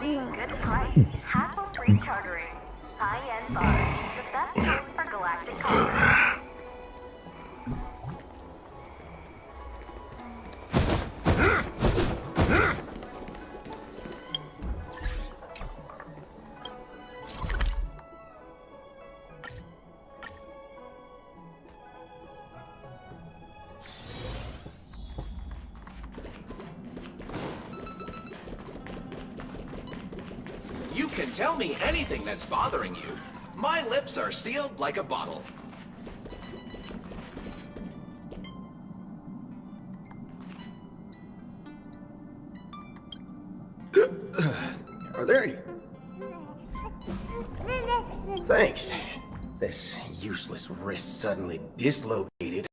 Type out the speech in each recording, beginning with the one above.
quality, good price, hassle-free chartering. High-end bars, the best choice for galactic commerce. You can tell me anything that's bothering you. My lips are sealed like a bottle. Are there any? Thanks. This useless wrist suddenly dislocated.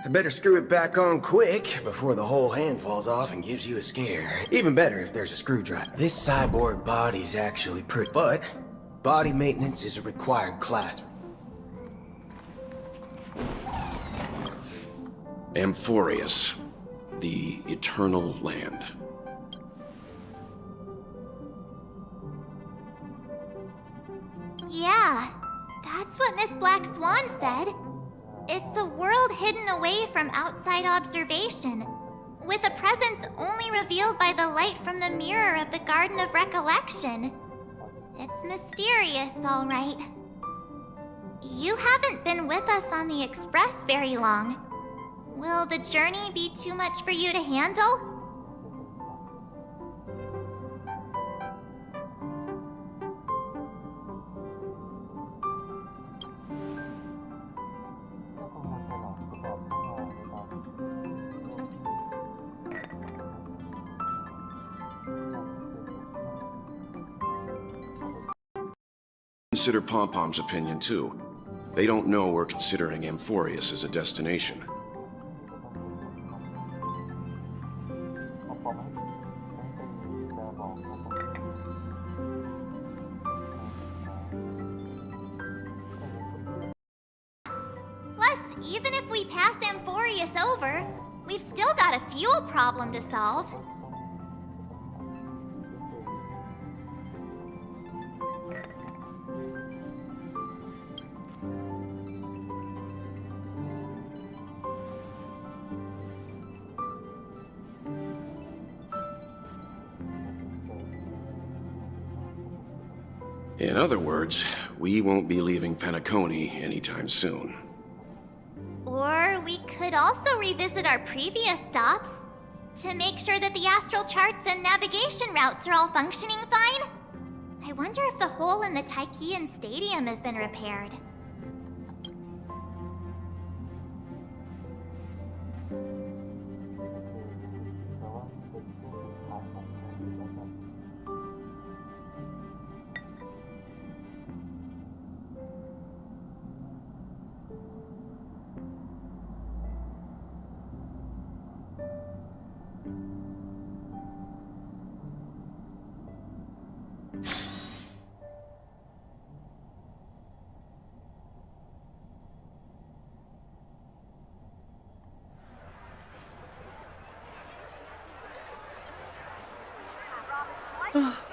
I better screw it back on quick before the whole hand falls off and gives you a scare. Even better if there's a screwdriver. This cyborg body's actually pretty, but body maintenance is a required class. Amphorius, the Eternal Land. Yeah, that's what Miss Black Swan said. It's a world hidden away from outside observation, with a presence only revealed by the light from the mirror of the Garden of Recollection. It's mysterious, all right. You haven't been with us on the Express very long. Will the journey be too much for you to handle? Consider Pom-Pom's opinion, too. They don't know we're considering Amphorius as a destination. Plus, even if we pass Amphorius over, we've still got a fuel problem to solve. In other words, we won't be leaving Penacony anytime soon. Or we could also revisit our previous stops to make sure that the astral charts and navigation routes are all functioning fine. I wonder if the hole in the Tychean Stadium has been repaired.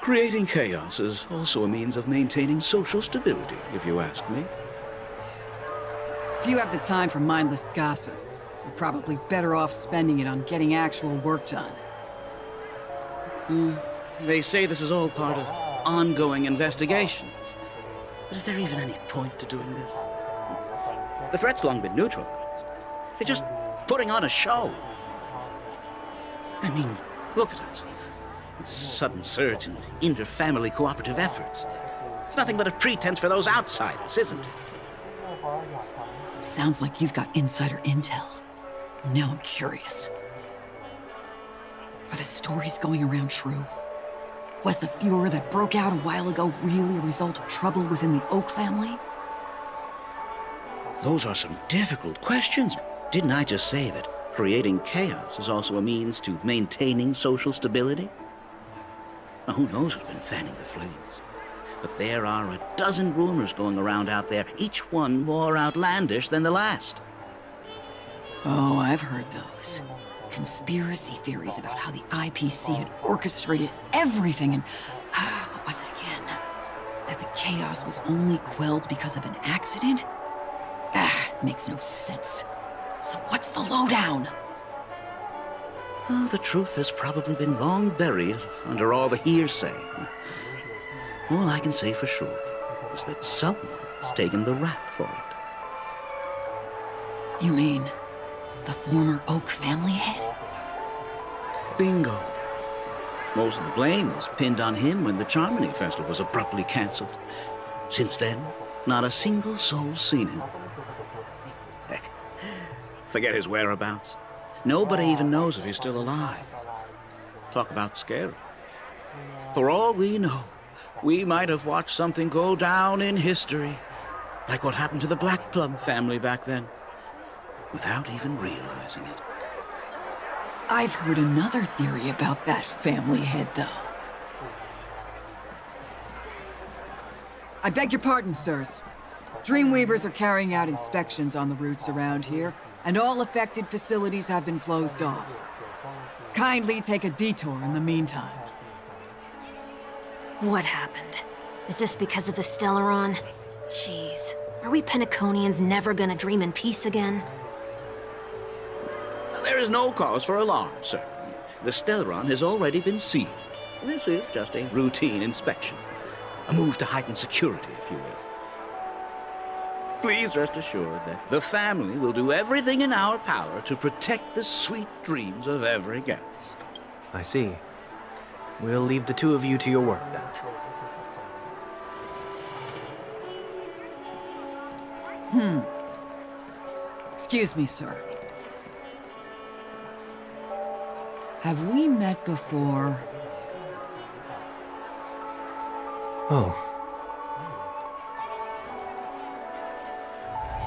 Creating chaos is also a means of maintaining social stability, if you ask me. If you have the time for mindless gossip, you're probably better off spending it on getting actual work done. They say this is all part of ongoing investigations. But is there even any point to doing this? The threat's long been neutralized. They're just putting on a show. I mean, look at us. This sudden surge in inter-family cooperative efforts. It's nothing but a pretense for those outsiders, isn't it? Sounds like you've got insider intel. Now I'm curious. Are the stories going around true? Was the furor that broke out a while ago really a result of trouble within the Oak family? Those are some difficult questions. Didn't I just say that creating chaos is also a means to maintaining social stability? Now, who knows who's been fanning the flames? But there are a dozen rumors going around out there, each one more outlandish than the last. Oh, I've heard those. conspiracy theories about how the IPC had orchestrated everything and, what was it again? That the chaos was only quelled because of an accident? Makes no sense. So what's the lowdown? Oh, the truth has probably been long buried under all the hearsay. All I can say for sure is that someone's taken the rap for it. You mean the former Oak family head? Bingo. Most of the blame was pinned on him when the Charmony Festival was abruptly cancelled. Since then, not a single soul's seen him. Heck, forget his whereabouts. Nobody even knows if he's still alive. Talk about scary. For all we know, we might have watched something go down in history, like what happened to the Black Plum family back then, without even realizing it. I've heard another theory about that family head, though. I beg your pardon, sirs. Dreamweavers are carrying out inspections on the routes around here, and all affected facilities have been closed off. Kindly take a detour in the meantime. What happened? Is this because of the Stellaron? Jeez, are we Penaconians never gonna dream in peace again? There is no cause for alarm, sir. The Stellaron has already been sealed. This is just a routine inspection. A move to heighten security, if you will. Please rest assured that the family will do everything in our power to protect the sweet dreams of every guest. I see. We'll leave the two of you to your work then. Excuse me, sir. Have we met before? Oh.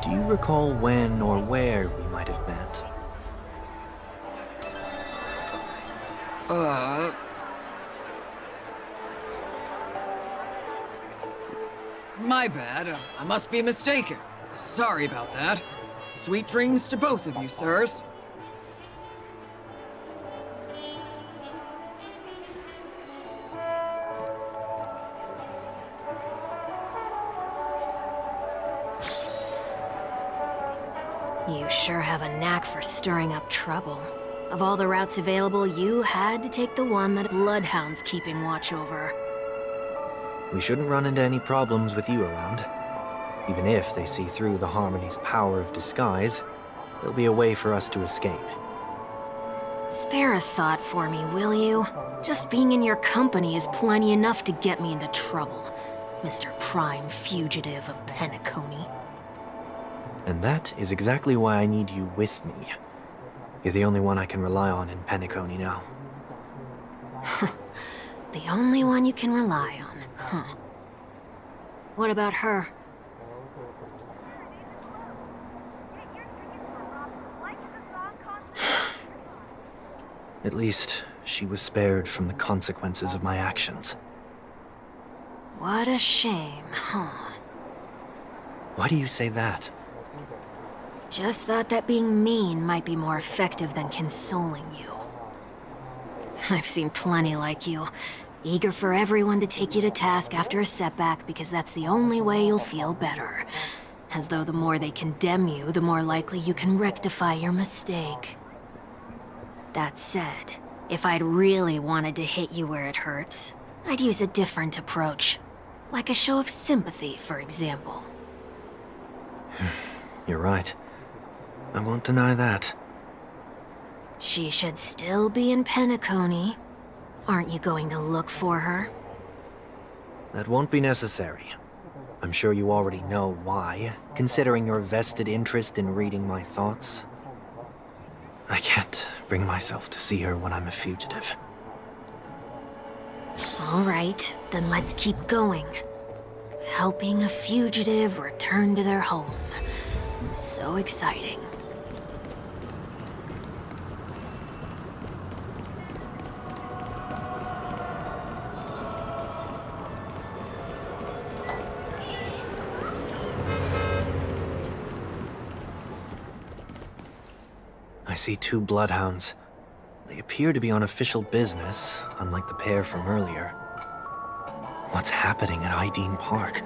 Do you recall when or where we might have met? My bad. I must be mistaken. Sorry about that. Sweet dreams to both of you, sirs. You sure have a knack for stirring up trouble. Of all the routes available, you had to take the one that Bloodhound's keeping watch over. We shouldn't run into any problems with you around. Even if they see through the Harmony's power of disguise, there'll be a way for us to escape. Spare a thought for me, will you? Just being in your company is plenty enough to get me into trouble, Mr. Prime Fugitive of Penacony. And that is exactly why I need you with me. You're the only one I can rely on in Penacony now. The only one you can rely on, huh? What about her? At least, she was spared from the consequences of my actions. What a shame, huh? Why do you say that? Just thought that being mean might be more effective than consoling you. I've seen plenty like you, eager for everyone to take you to task after a setback because that's the only way you'll feel better. As though the more they condemn you, the more likely you can rectify your mistake. That said, if I'd really wanted to hit you where it hurts, I'd use a different approach. Like a show of sympathy, for example. You're right. I won't deny that. She should still be in Penacony. Aren't you going to look for her? That won't be necessary. I'm sure you already know why, considering your vested interest in reading my thoughts. I can't bring myself to see her when I'm a fugitive. All right, then let's keep going. Helping a fugitive return to their home. So exciting. I see two bloodhounds, They appear to be on official business, unlike the pair from earlier. What's happening at Ideen Park?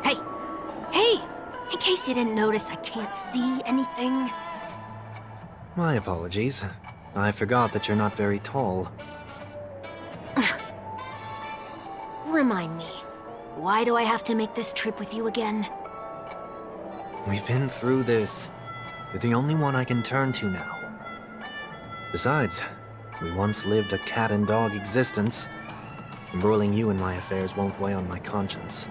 Hey! Hey! In case you didn't notice, I can't see anything. My apologies. I forgot that you're not very tall. Remind me, why do I have to make this trip with you again? We've been through this. You're the only one I can turn to now. Besides, we once lived a cat and dog existence. Embroiling you in my affairs won't weigh on my conscience.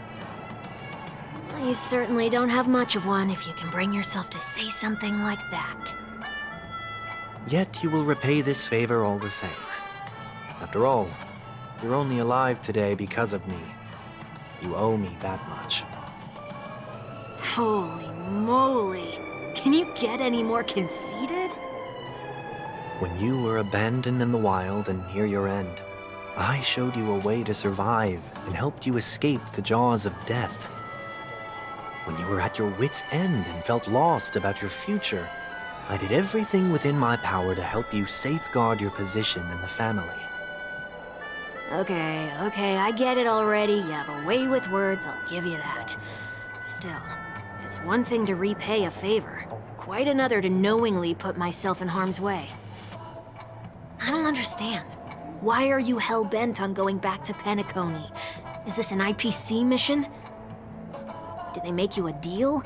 You certainly don't have much of one if you can bring yourself to say something like that. Yet you will repay this favor all the same. After all, you're only alive today because of me. You owe me that much. Holy moly! Can you get any more conceited? When you were abandoned in the wild and near your end, I showed you a way to survive and helped you escape the jaws of death. When you were at your wit's end and felt lost about your future, I did everything within my power to help you safeguard your position in the family. Okay, I get it already. You have a way with words, I'll give you that. Still, it's one thing to repay a favor, quite another to knowingly put myself in harm's way. I don't understand. Why are you hell-bent on going back to Penacony? Is this an IPC mission? Did they make you a deal?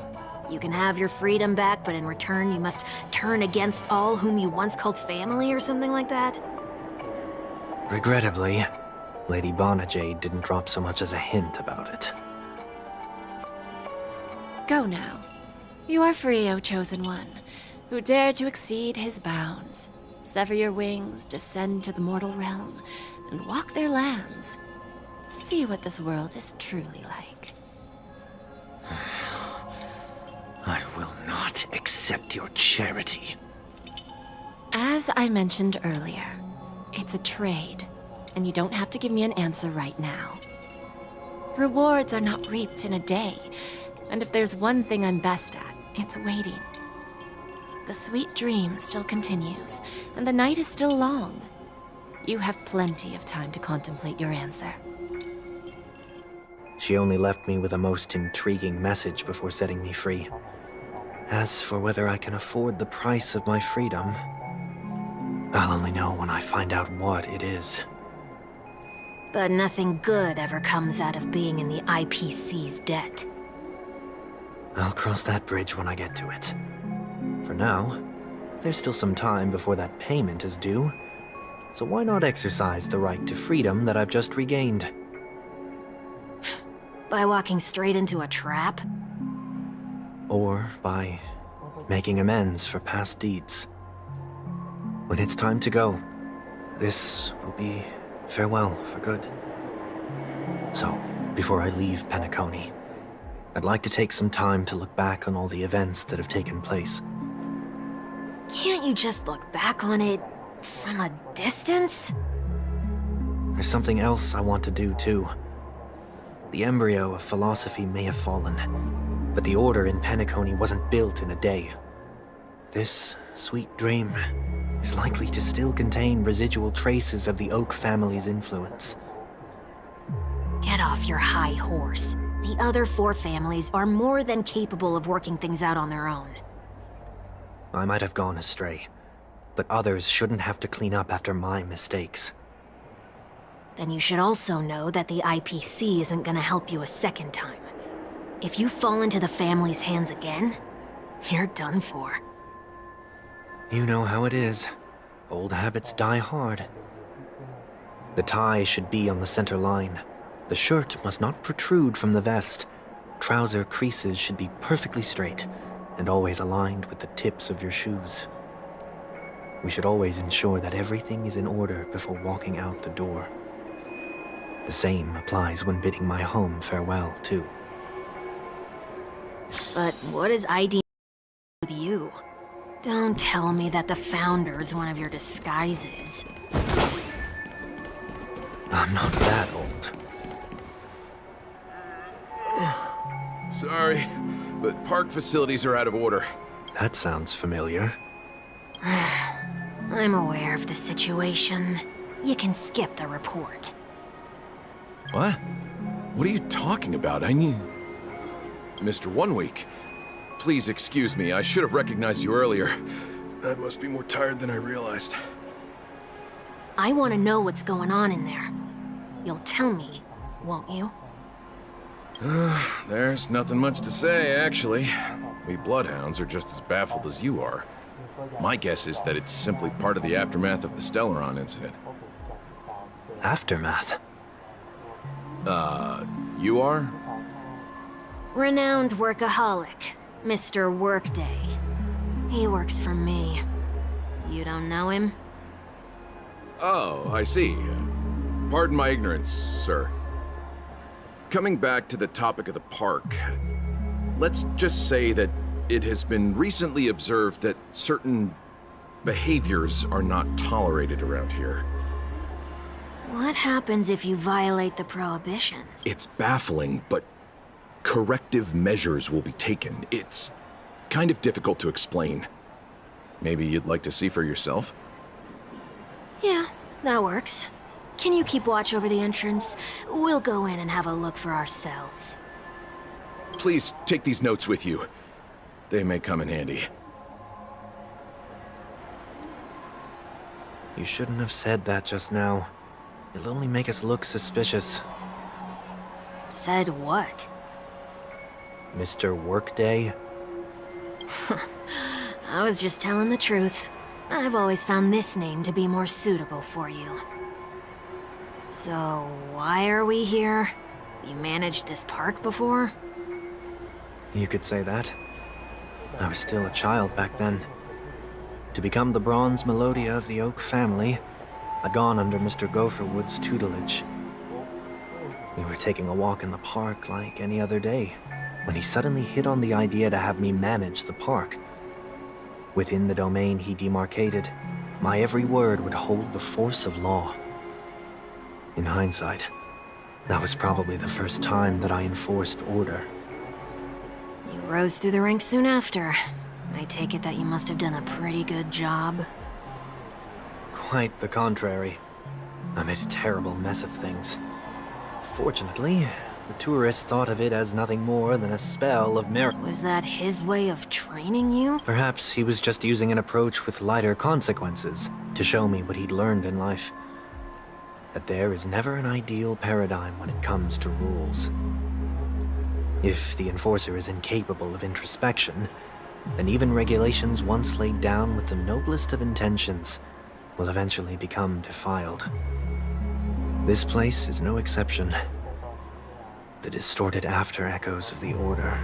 You can have your freedom back, but in return you must turn against all whom you once called family or something like that? Regrettably, Lady Bonajade didn't drop so much as a hint about it. Go now. You are free, O Chosen One, who dare to exceed his bounds. Sever your wings, descend to the mortal realm, and walk their lands. See what this world is truly like. I will not accept your charity. As I mentioned earlier, it's a trade, and you don't have to give me an answer right now. Rewards are not reaped in a day, and if there's one thing I'm best at, it's waiting. The sweet dream still continues, and the night is still long. You have plenty of time to contemplate your answer. She only left me with a most intriguing message before setting me free. As for whether I can afford the price of my freedom, I'll only know when I find out what it is. But nothing good ever comes out of being in the IPC's debt. I'll cross that bridge when I get to it. For now, there's still some time before that payment is due, so why not exercise the right to freedom that I've just regained? By walking straight into a trap? Or by making amends for past deeds. When it's time to go, this will be farewell for good. So, before I leave Penacony, I'd like to take some time to look back on all the events that have taken place. Can't you just look back on it from a distance? There's something else I want to do too. The embryo of philosophy may have fallen, but the order in Penacony wasn't built in a day. This sweet dream is likely to still contain residual traces of the Oak family's influence. Get off your high horse. The other 4 families are more than capable of working things out on their own. I might have gone astray, but others shouldn't have to clean up after my mistakes. Then you should also know that the IPC isn't gonna help you a second time. If you fall into the family's hands again, you're done for. You know how it is. Old habits die hard. The tie should be on the center line. The shirt must not protrude from the vest. Trouser creases should be perfectly straight, and always aligned with the tips of your shoes. We should always ensure that everything is in order before walking out the door. The same applies when bidding my home farewell, too. But what is ID with you? Don't tell me that the Founder's one of your disguises. I'm not that old. Sorry, but park facilities are out of order. That sounds familiar. I'm aware of the situation. You can skip the report. What? What are you talking about? I mean... Mr. One Week. Please excuse me, I should have recognized you earlier. I must be more tired than I realized. I want to know what's going on in there. You'll tell me, won't you? There's nothing much to say, actually. We Bloodhounds are just as baffled as you are. My guess is that it's simply part of the aftermath of the Stellaron incident. Aftermath? You are? Renowned workaholic, Mr. Workday. He works for me. You don't know him? Oh, I see. Pardon my ignorance, sir. Coming back to the topic of the park, let's just say that it has been recently observed that certain behaviors are not tolerated around here. What happens if you violate the prohibitions? It's baffling, but corrective measures will be taken. It's kind of difficult to explain. Maybe you'd like to see for yourself? Yeah, that works. Can you keep watch over the entrance? We'll go in and have a look for ourselves. Please take these notes with you. They may come in handy. You shouldn't have said that just now. It'll only make us look suspicious. Said what? Mr. Workday? I was just telling the truth. I've always found this name to be more suitable for you. So, why are we here? You managed this park before? You could say that. I was still a child back then. To become the bronze Melodia of the Oak family, I'd gone under Mr. Gopherwood's tutelage. We were taking a walk in the park like any other day, when he suddenly hit on the idea to have me manage the park. Within the domain he demarcated, my every word would hold the force of law. In hindsight, that was probably the first time that I enforced order. You rose through the ranks soon after. I take it that you must have done a pretty good job. Quite the contrary. I made a terrible mess of things. Fortunately, the tourists thought of it as nothing more than a spell of merit. Was that his way of training you? Perhaps he was just using an approach with lighter consequences to show me what he'd learned in life. That there is never an ideal paradigm when it comes to rules. If the enforcer is incapable of introspection, then even regulations once laid down with the noblest of intentions will eventually become defiled. This place is no exception. The distorted after-echoes of the Order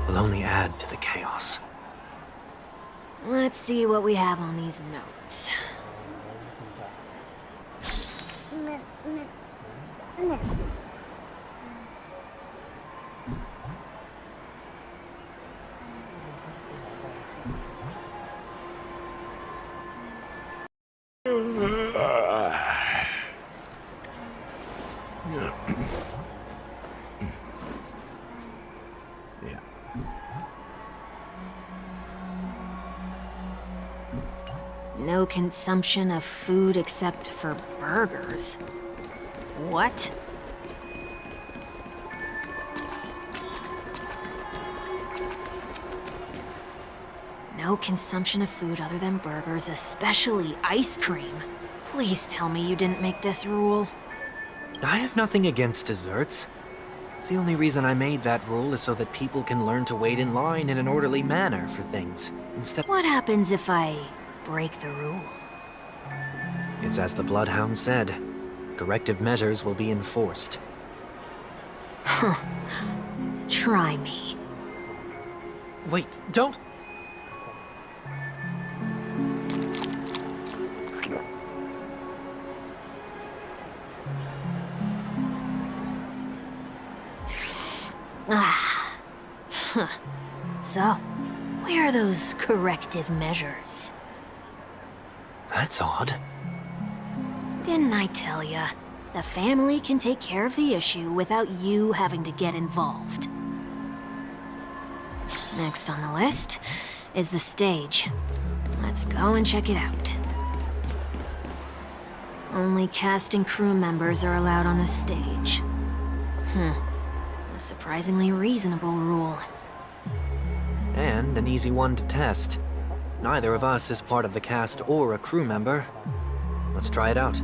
will only add to the chaos. Let's see what we have on these notes. No consumption of food except for burgers. What? No consumption of food other than burgers, especially ice cream. Please tell me you didn't make this rule. I have nothing against desserts. The only reason I made that rule is so that people can learn to wait in line in an orderly manner for things, instead— What happens if I break the rule? It's as the Bloodhound said. Corrective measures will be enforced. Huh. Try me. Wait, don't— Ah. Huh. So, where are those corrective measures? That's odd. Didn't I tell ya? The family can take care of the issue without you having to get involved. Next on the list is the stage. Let's go and check it out. Only cast and crew members are allowed on the stage. A surprisingly reasonable rule. And an easy one to test. Neither of us is part of the cast or a crew member. Let's try it out.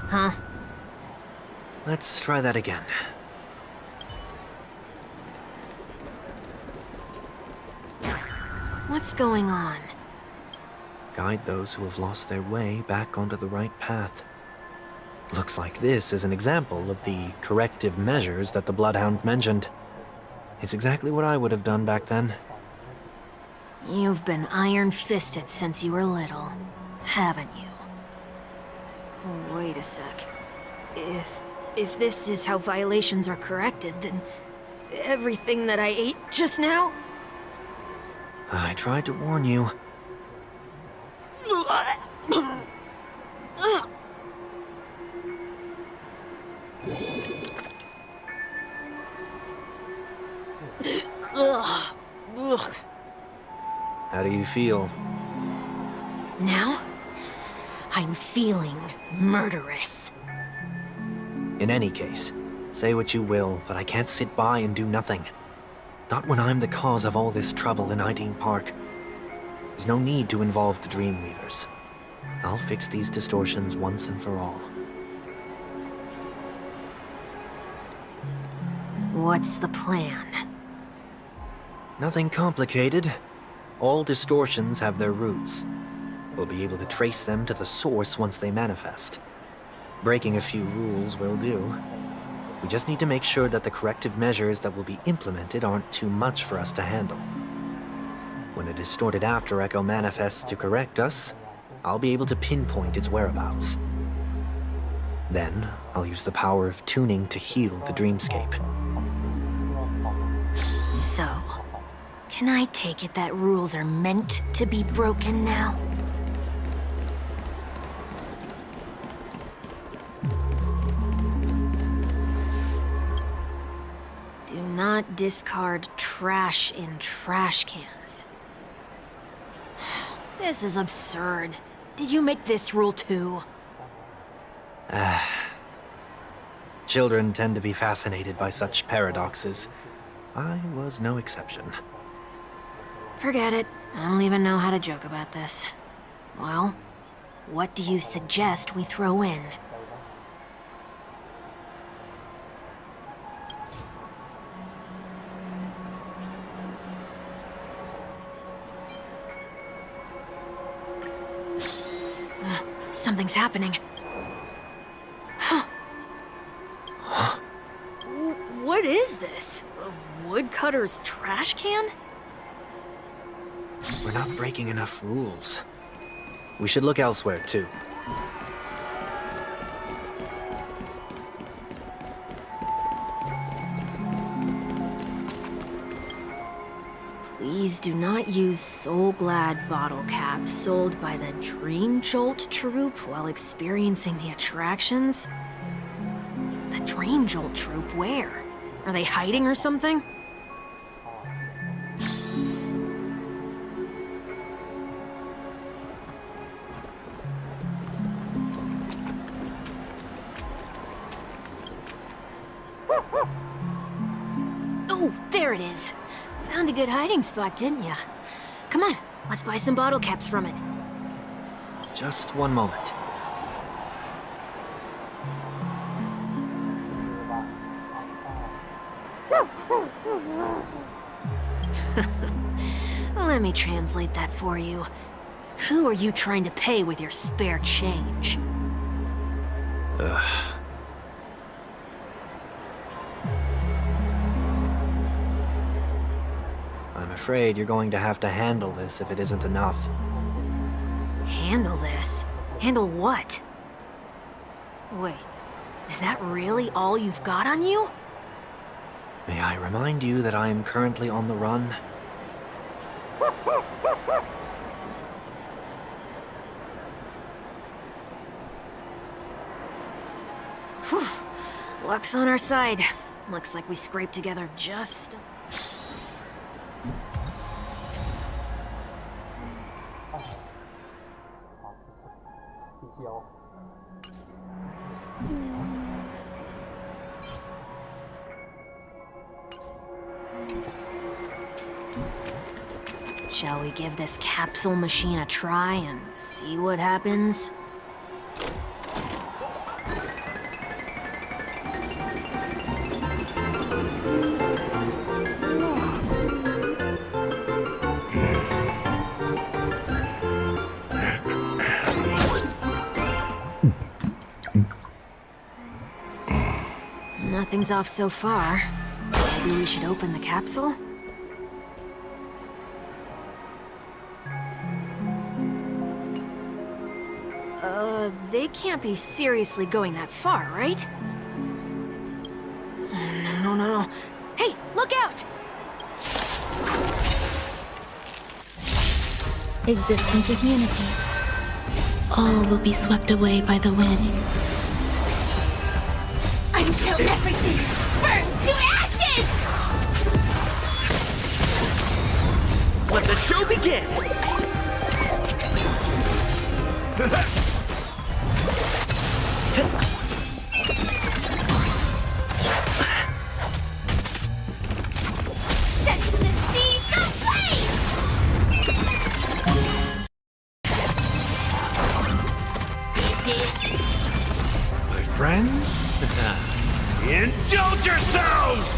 Huh? Let's try that again. What's going on? Guide those who have lost their way back onto the right path. Looks like this is an example of the corrective measures that the Bloodhound mentioned. It's exactly what I would have done back then. You've been iron-fisted since you were little, haven't you? Wait a sec. If this is how violations are corrected, then everything that I ate just now? I tried to warn you. How do you feel? Now? I'm feeling murderous. In any case, say what you will, but I can't sit by and do nothing. Not when I'm the cause of all this trouble in Ideen Park. There's no need to involve the Dreamweavers. I'll fix these distortions once and for all. What's the plan? Nothing complicated. All distortions have their roots. We'll be able to trace them to the source once they manifest. Breaking a few rules will do. We just need to make sure that the corrective measures that will be implemented aren't too much for us to handle. When a distorted after echo manifests to correct us, I'll be able to pinpoint its whereabouts. Then, I'll use the power of tuning to heal the dreamscape. So, can I take it that rules are meant to be broken now? Do not discard trash in trash cans. This is absurd. Did you make this rule too? Children tend to be fascinated by such paradoxes. I was no exception. Forget it. I don't even know how to joke about this. Well, what do you suggest we throw in? Something's happening. What is this? A woodcutter's trash can? We're not breaking enough rules. We should look elsewhere, too. Please do not use Soul Glad bottle caps sold by the Dream Jolt troupe while experiencing the attractions. The Dream Jolt troupe? Where? Are they hiding or something? Oh, there it is. Found a good hiding spot, didn't ya? Come on, let's buy some bottle caps from it. Just one moment. Let me translate that for you. Who are you trying to pay with your spare change? Ugh. I'm afraid you're going to have to handle this if it isn't enough. Handle this? Handle what? Wait, is that really all you've got on you? May I remind you that I am currently on the run? Whew. Luck's on our side. Looks like we scraped together just... Shall we give this capsule machine a try and see what happens? Nothing's off so far. Maybe we should open the capsule? They can't be seriously going that far, right? No. Hey, look out! Existence is unity. All will be swept away by the wind. Until everything burns to ashes! Let the show begin! Set the seas aflame! My friends? Indulge yourselves!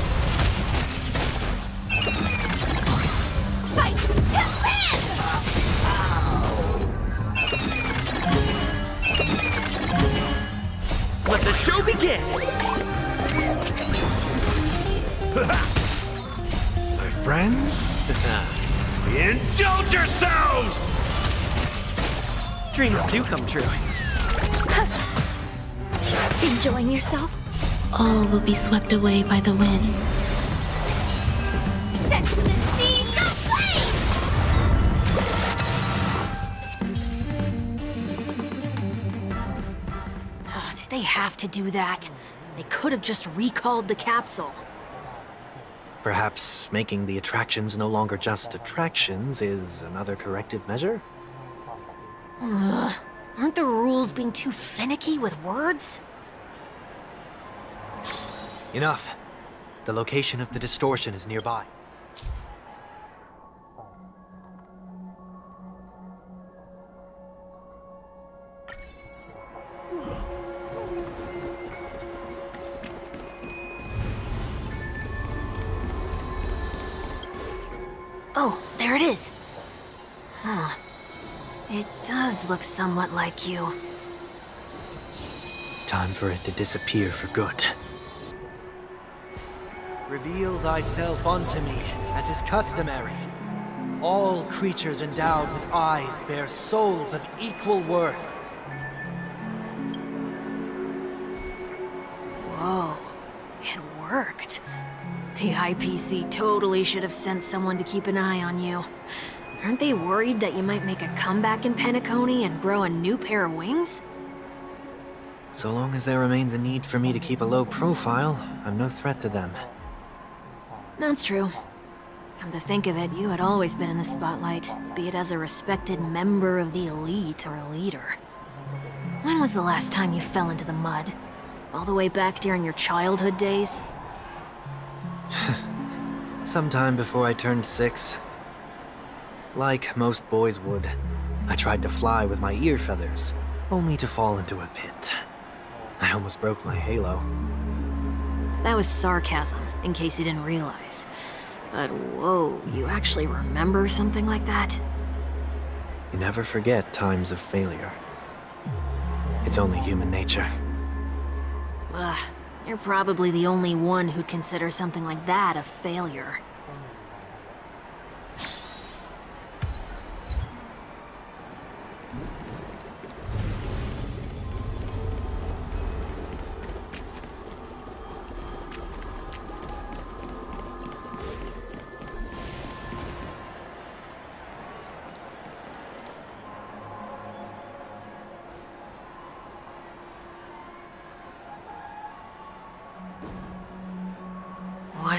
Fight to live! Let the show begin! My friends? Indulge yourselves! Dreams do come true. Enjoying yourself? All will be swept away by the wind. Set the seas aflame! Did they have to do that? They could have just recalled the capsule. Perhaps making the attractions no longer just attractions is another corrective measure? Aren't the rules being too finicky with words? Enough. The location of the distortion is nearby. Oh, there it is. Huh. It does look somewhat like you. Time for it to disappear for good. Reveal thyself unto me, as is customary. All creatures endowed with eyes bear souls of equal worth. Whoa. It worked. The IPC totally should have sent someone to keep an eye on you. Aren't they worried that you might make a comeback in Penacony and grow a new pair of wings? So long as there remains a need for me to keep a low profile, I'm no threat to them. That's true. Come to think of it, you had always been in the spotlight, be it as a respected member of the elite or a leader. When was the last time you fell into the mud? All the way back during your childhood days? Sometime before I turned 6. Like most boys would, I tried to fly with my ear feathers, only to fall into a pit. I almost broke my halo. That was sarcasm, in case you didn't realize. But whoa, you actually remember something like that? You never forget times of failure. It's only human nature. Ugh, you're probably the only one who'd consider something like that a failure.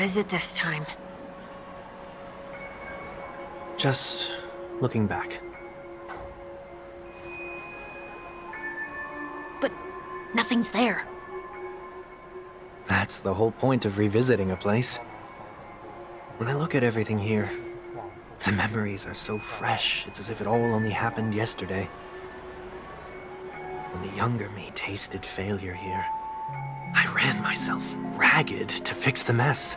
What is it this time? Just looking back. But nothing's there. That's the whole point of revisiting a place. When I look at everything here, the memories are so fresh, it's as if it all only happened yesterday. When the younger me tasted failure here, I ran myself ragged to fix the mess.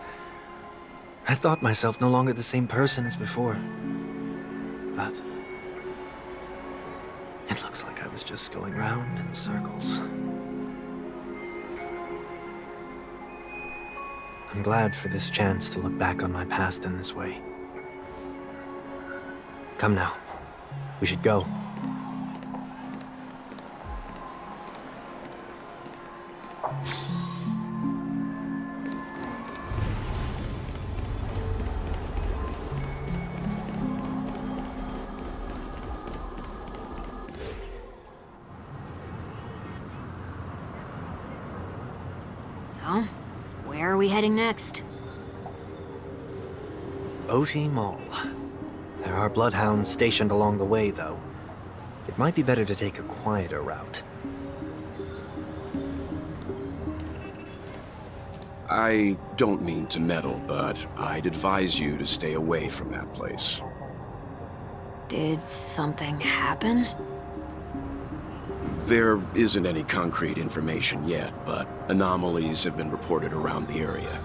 I thought myself no longer the same person as before. But it looks like I was just going round in circles. I'm glad for this chance to look back on my past in this way. Come now. We should go. So, where are we heading next? OT Mall. There are bloodhounds stationed along the way, though. It might be better to take a quieter route. I don't mean to meddle, but I'd advise you to stay away from that place. Did something happen? There isn't any concrete information yet, but anomalies have been reported around the area.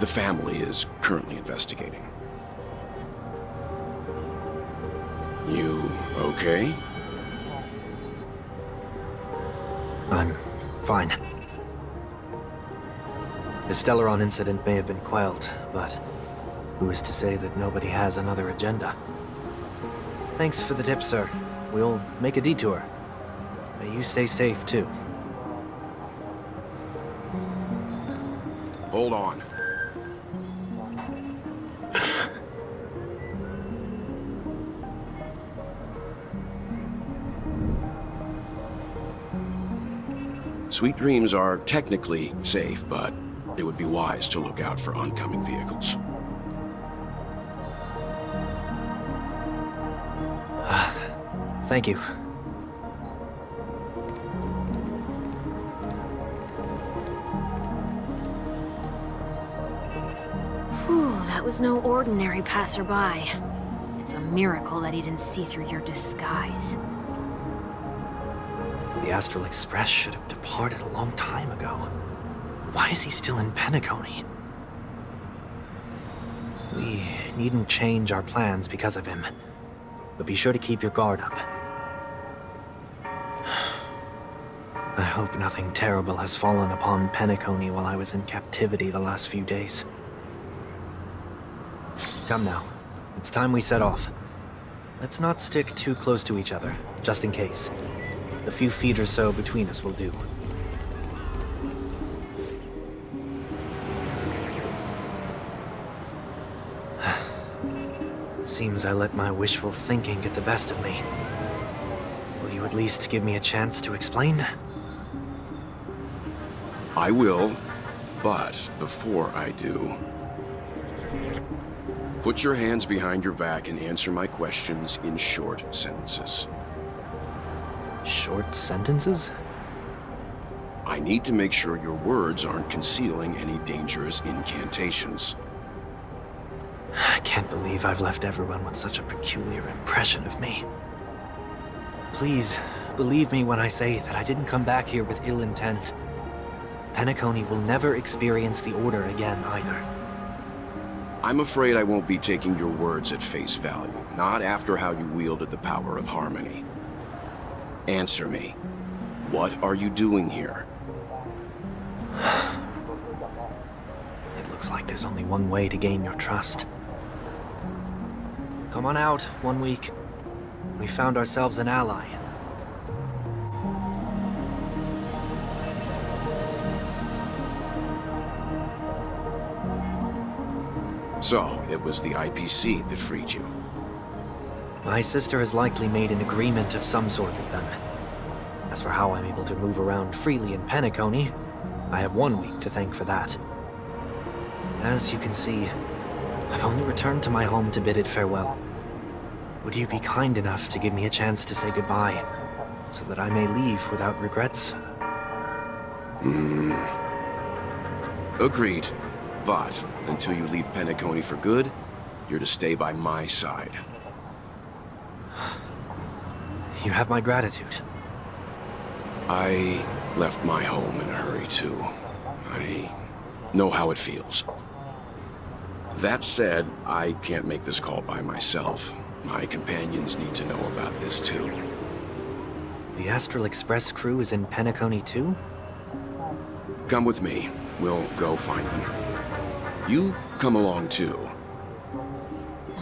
The family is currently investigating. You okay? I'm fine. The Stellaron incident may have been quelled, but who is to say that nobody has another agenda? Thanks for the tip, sir. We'll make a detour. May you stay safe, too. Hold on. Sweet Dreams are technically safe, but it would be wise to look out for oncoming vehicles. Thank you. Whew, that was no ordinary passerby. It's a miracle that he didn't see through your disguise. The Astral Express should have departed a long time ago. Why is he still in Penacony? We needn't change our plans because of him, but be sure to keep your guard up. I hope nothing terrible has fallen upon Penacony while I was in captivity the last few days. Come now. It's time we set off. Let's not stick too close to each other, just in case. A few feet or so between us will do. Seems I let my wishful thinking get the best of me. Will you at least give me a chance to explain? I will, but before I do, put your hands behind your back and answer my questions in short sentences. Short sentences? I need to make sure your words aren't concealing any dangerous incantations. I can't believe I've left everyone with such a peculiar impression of me. Please, believe me when I say that I didn't come back here with ill intent. Penacony will never experience the Order again, either. I'm afraid I won't be taking your words at face value, not after how you wielded the power of harmony. Answer me. What are you doing here? It looks like there's only one way to gain your trust. Come on out, 1 week. We found ourselves an ally. So, it was the IPC that freed you. My sister has likely made an agreement of some sort with them. As for how I'm able to move around freely in Penacony, I have 1 week to thank for that. As you can see, I've only returned to my home to bid it farewell. Would you be kind enough to give me a chance to say goodbye, so that I may leave without regrets? Agreed. But until you leave Penacony for good, you're to stay by my side. You have my gratitude. I left my home in a hurry, too. I know how it feels. That said, I can't make this call by myself. My companions need to know about this, too. The Astral Express crew is in Penacony, too? Come with me. We'll go find them. You come along, too.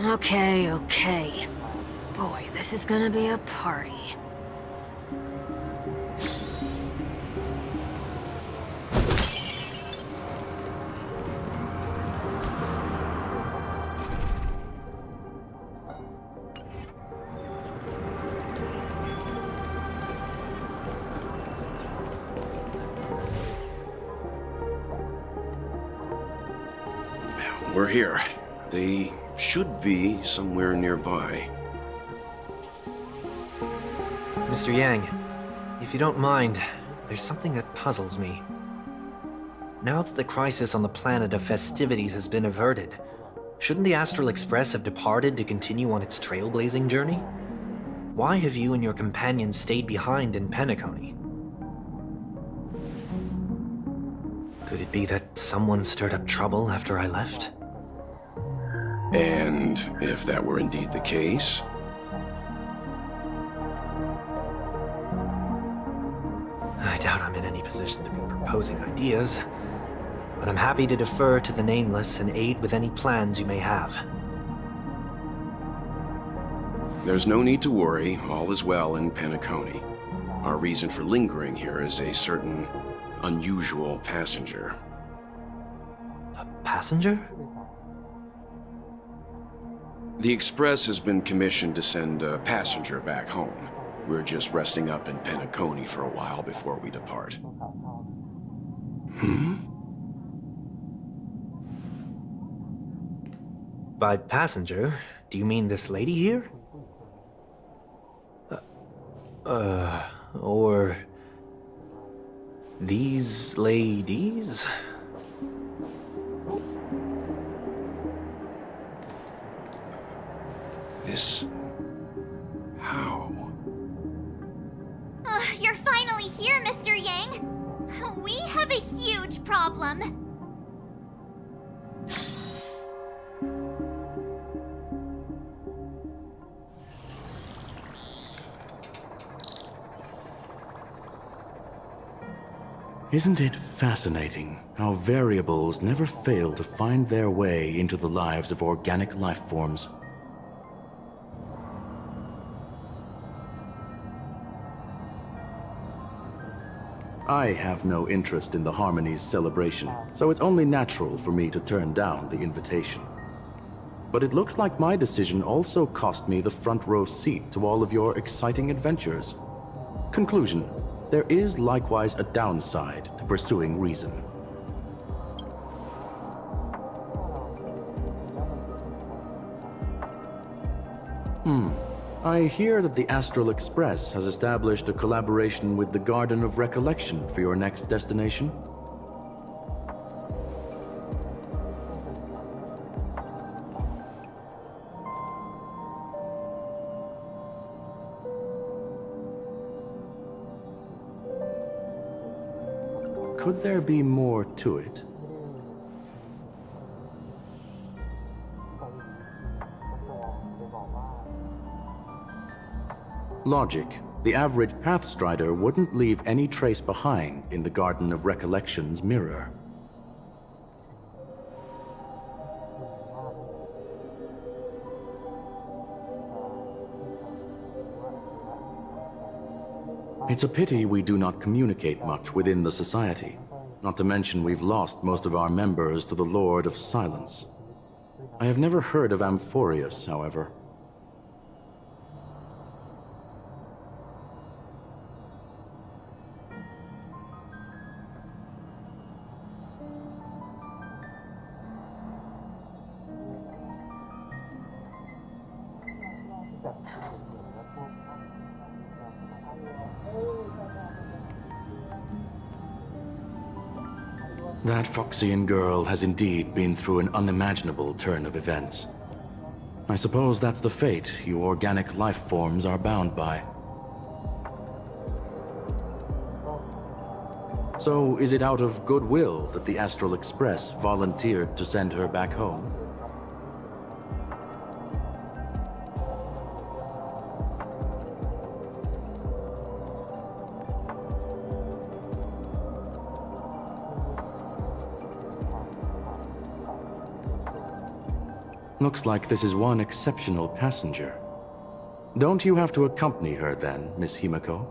Okay, okay. Boy, this is gonna be a party. We're here. They should be somewhere nearby. Mr. Yang, if you don't mind, there's something that puzzles me. Now that the crisis on the planet of festivities has been averted, shouldn't the Astral Express have departed to continue on its trailblazing journey? Why have you and your companions stayed behind in Penacony? Could it be that someone stirred up trouble after I left? And if that were indeed the case, I doubt I'm in any position to be proposing ideas, but I'm happy to defer to the Nameless and aid with any plans you may have. there's no need to worry. All is well in Penacony. Our reason for lingering here is a certain unusual passenger. A passenger? The Express has been commissioned to send a passenger back home. We're just resting up in Penacony for a while before we depart. By passenger, do you mean this lady here? Or these ladies? This... how? You're finally here, Mr. Yang. We have a huge problem. Isn't it fascinating how variables never fail to find their way into the lives of organic life forms? I have no interest in the Harmony's celebration, so it's only natural for me to turn down the invitation. But it looks like my decision also cost me the front row seat to all of your exciting adventures. Conclusion: there is likewise a downside to pursuing reason. I hear that the Astral Express has established a collaboration with the Garden of Recollection for your next destination. Could there be more to it? Logic. The average Pathstrider wouldn't leave any trace behind in the Garden of Recollection's mirror. It's a pity we do not communicate much within the society. Not to mention we've lost most of our members to the Lord of Silence. I have never heard of Amphorius, however. That Foxian girl has indeed been through an unimaginable turn of events. I suppose that's the fate you organic life forms are bound by. So, is it out of goodwill that the Astral Express volunteered to send her back home? Looks like this is one exceptional passenger. Don't you have to accompany her then, Miss Himiko?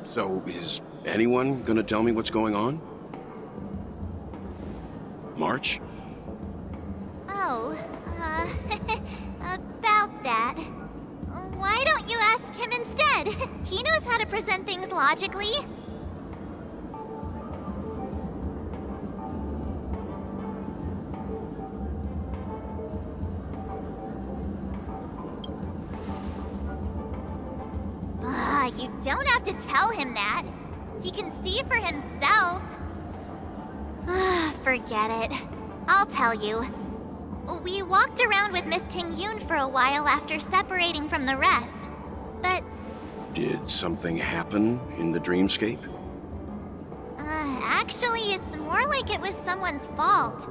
So, is anyone gonna tell me what's going on? March? Oh, about that. Why don't you ask him instead? He knows how to present things logically. You don't have to tell him that. He can see for himself. Forget it. I'll tell you. We walked around with Miss Ting-Yun for a while after separating from the rest. But... Did something happen in the dreamscape? Actually, it's more like it was someone's fault.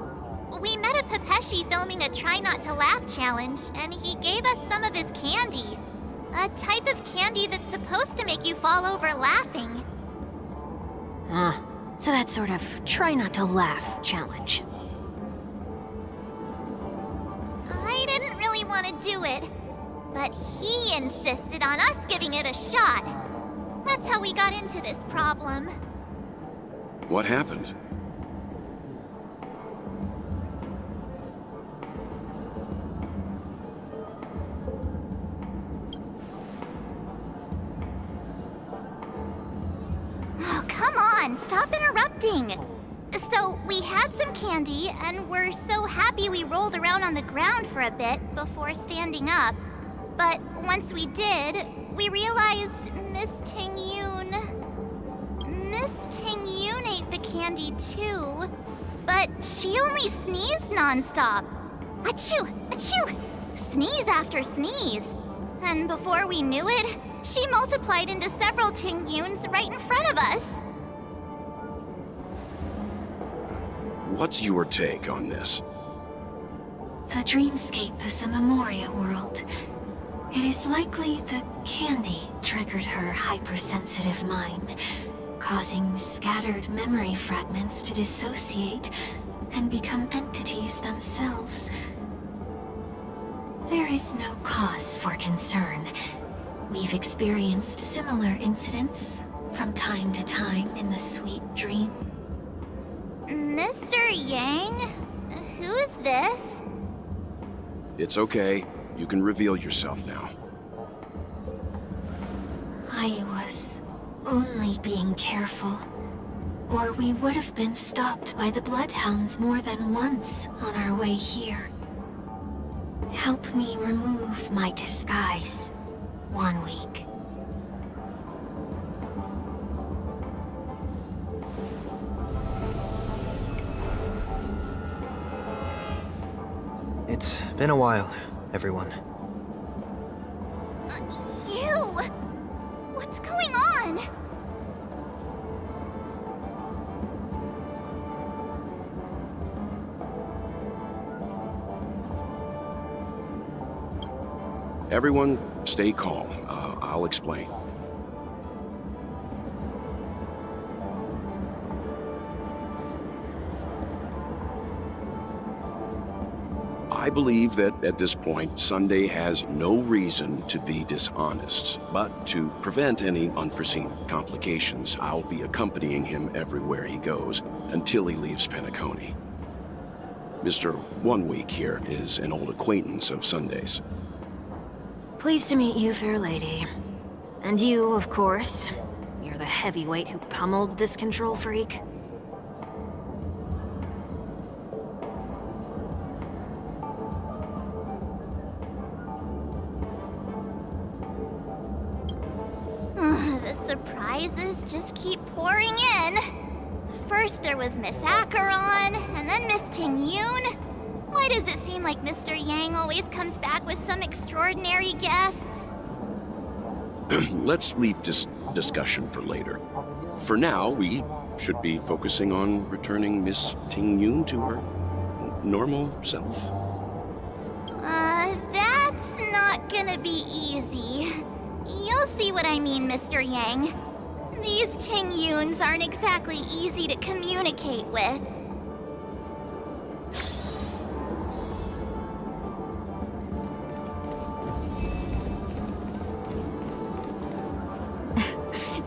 We met a Pepeshi filming a Try Not to Laugh challenge, and he gave us some of his candy. A type of candy that's supposed to make you fall over laughing. So that sort of try not to laugh challenge. I didn't really want to do it, but he insisted on us giving it a shot. That's how we got into this problem. What happened? Oh, come on, stop interrupting. So, we had some candy, and we're so happy we rolled around on the ground for a bit before standing up. But once we did, we realized Miss Ting-Yun ate the candy too. But she only sneezed nonstop. Achoo! Achoo! Sneeze after sneeze. And before we knew it, she multiplied into several Ting-Yuns right in front of us. What's your take on this? The dreamscape is a Memoria world. It is likely the candy triggered her hypersensitive mind, causing scattered memory fragments to dissociate and become entities themselves. There is no cause for concern. We've experienced similar incidents from time to time in the sweet dream. Mr. Yang? Who's this? It's okay. You can reveal yourself now. I was only being careful, or we would have been stopped by the Bloodhounds more than once on our way here. Help me remove my disguise. 1 week. It's been a while, everyone. You! What's going on? Everyone, stay calm. I'll explain. I believe that at this point, Sunday has no reason to be dishonest, but to prevent any unforeseen complications, I'll be accompanying him everywhere he goes until he leaves Penacony. Mr. 1 Week here is an old acquaintance of Sunday's. Pleased to meet you, fair lady. And you, of course. You're the heavyweight who pummeled this control freak. just keep pouring in. First there was Miss Acheron, and then Miss Ting-Yun. Why does it seem like Mr. Yang always comes back with some extraordinary guests? Let's leave this discussion for later. For now, we should be focusing on returning Miss Ting-Yun to her normal self. That's not gonna be easy. You'll see what I mean, Mr. Yang. These Ting-Yuns aren't exactly easy to communicate with.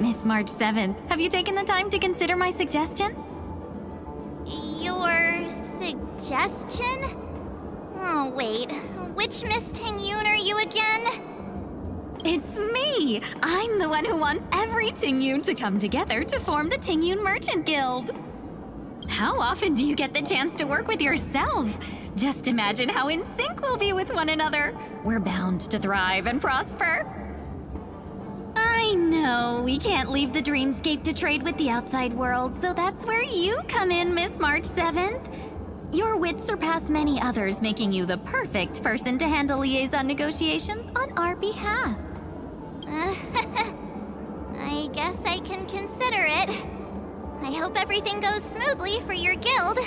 Miss March 7th, have you taken the time to consider my suggestion? Your suggestion? Oh, wait. Which Miss Ting-Yun are you again? It's me! I'm the one who wants every Ting-Yun to come together to form the Ting-Yun Merchant Guild. How often do you get the chance to work with yourself? Just imagine how in sync we'll be with one another. We're bound to thrive and prosper. I know, we can't leave the dreamscape to trade with the outside world, so that's where you come in, Miss March 7th. Your wits surpass many others, making you the perfect person to handle liaison negotiations on our behalf. I guess I can consider it. I hope everything goes smoothly for your guild.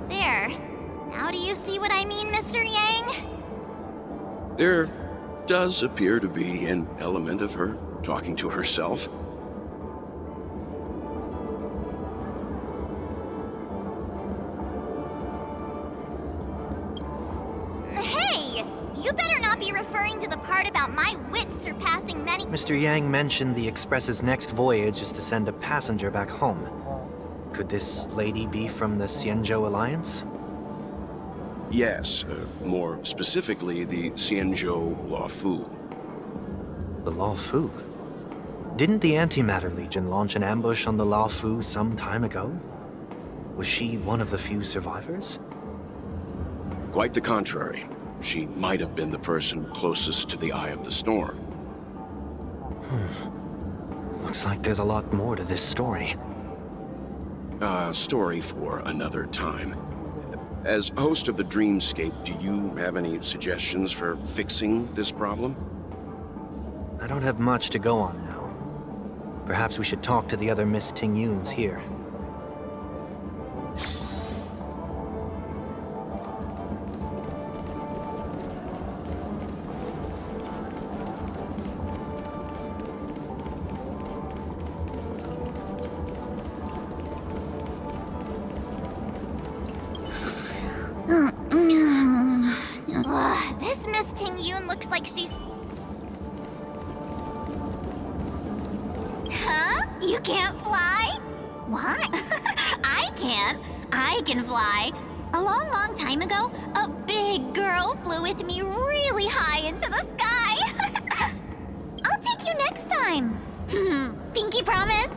There. Now do you see what I mean, Mr. Yang? There does appear to be an element of her talking to herself. Hey! You better not be referring to the part about my wits surpassing many— Mr. Yang mentioned the Express's next voyage is to send a passenger back home. Could this lady be from the Xianzhou Alliance? Yes, more specifically, the Xianzhou Luofu. The Luofu? Didn't the Antimatter Legion launch an ambush on the Luofu some time ago? Was she one of the few survivors? Quite the contrary. She might have been the person closest to the eye of the storm. Looks like there's a lot more to this story. Story for another time. As host of the Dreamscape, do you have any suggestions for fixing this problem? I don't have much to go on now. Perhaps we should talk to the other Miss Ting-Yuns here. This Miss Ting-Yun looks like she's— Huh? You can't fly? Why? I can't. I can fly. A long time ago, a big girl flew with me really high into the sky. I'll take you next time. Pinky promise?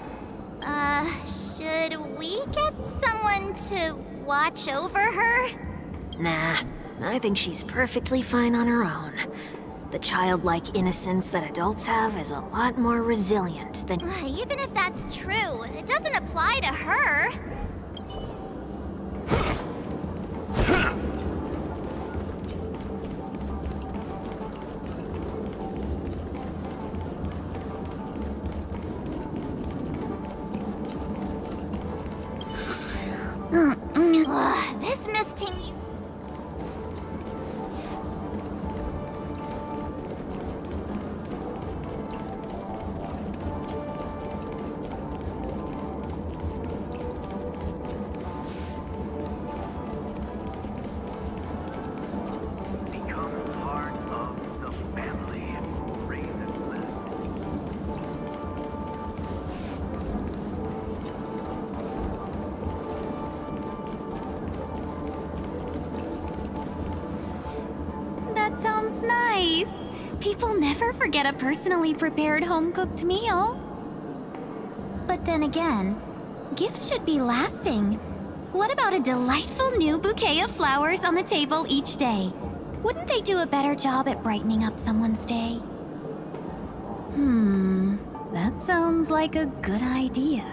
Should we get someone to watch over her? Nah, I think she's perfectly fine on her own. The childlike innocence that adults have is a lot more resilient than— Even if that's true, it doesn't apply to her. This Miss Ting-Yun— That sounds nice. People never forget a personally prepared home-cooked meal. But then again, gifts should be lasting. What about a delightful new bouquet of flowers on the table each day? Wouldn't they do a better job at brightening up someone's day? That sounds like a good idea.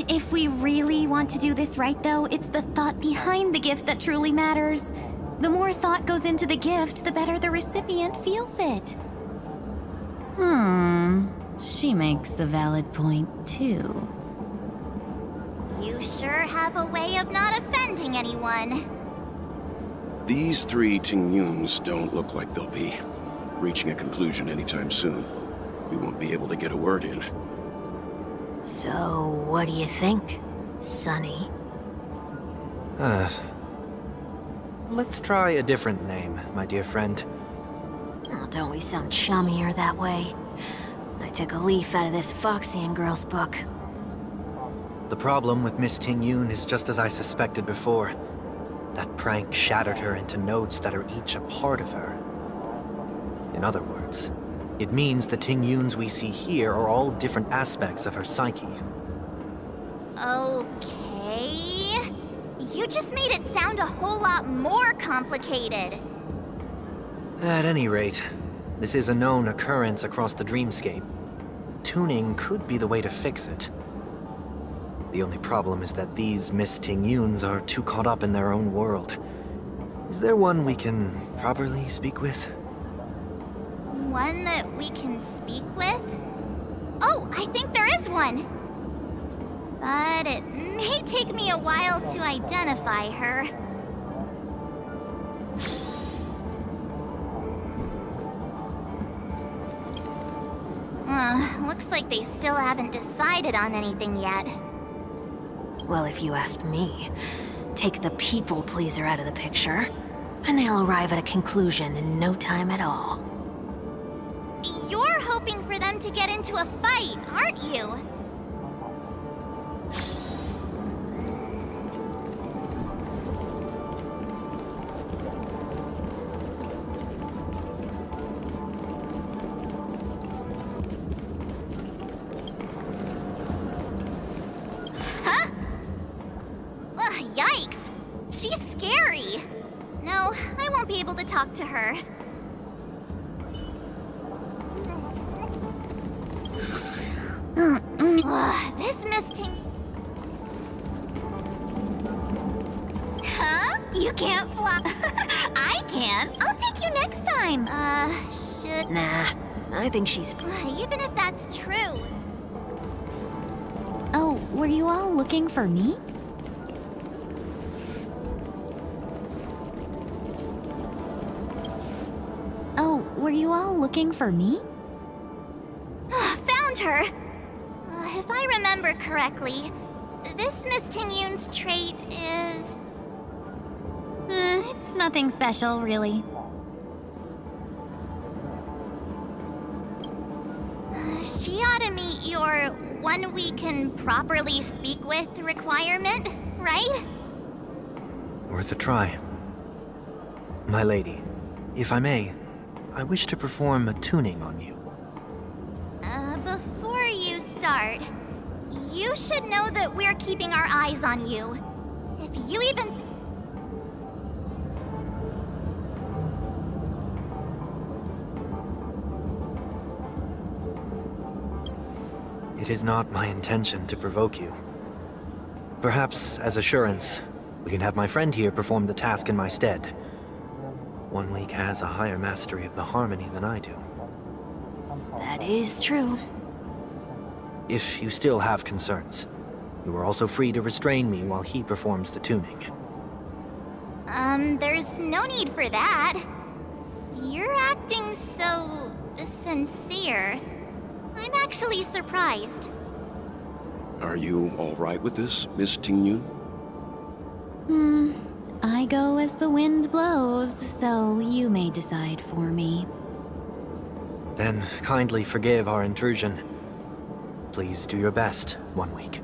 If we really want to do this right, though, it's the thought behind the gift that truly matters. The more thought goes into the gift, the better the recipient feels it. She makes a valid point, too. You sure have a way of not offending anyone. These three Tingyuns don't look like they'll be reaching a conclusion anytime soon. We won't be able to get a word in. So, what do you think, Sonny? Let's try a different name, my dear friend. Oh, don't we sound chummier that way? I took a leaf out of this Foxian girl's book. The problem with Miss Tingyun is just as I suspected before. That prank shattered her into notes that are each a part of her. In other words, it means the Tingyuns we see here are all different aspects of her psyche. Okay. You just made it sound a whole lot more complicated. At any rate, this is a known occurrence across the dreamscape. Tuning could be the way to fix it. The only problem is that these Miss Tingyuns are too caught up in their own world. Is there one we can properly speak with? One that we can speak with? Oh, I think there is one. But it may take me a while to identify her. Looks like they still haven't decided on anything yet. Well, if you ask me, take the people pleaser out of the picture, and they'll arrive at a conclusion in no time at all. You're hoping for them to get into a fight, aren't you? Huh? Ugh, yikes! She's scary. No, I won't be able to talk to her. This Miss Ting... Huh? You can't fly... I can. I'll take you next time. Should... Nah, I think she's... Even if that's true... Oh, were you all looking for me? Oh, were you all looking for me? Found her! If I remember correctly, this Miss Tingyun's trait is... It's nothing special, really. She ought to meet your one we can properly speak with requirement, right? Worth a try. My lady, if I may, I wish to perform a tuning on you. Before you start, you should know that we're keeping our eyes on you. If you even... It is not my intention to provoke you. Perhaps, as assurance, we can have my friend here perform the task in my stead. One week has a higher mastery of the harmony than I do. That is true. If you still have concerns, you are also free to restrain me while he performs the tuning. There's no need for that. You're acting so... sincere. I'm actually surprised. Are you all right with this, Miss Tingyun? I go as the wind blows, so you may decide for me. Then kindly forgive our intrusion. Please do your best, 1 week.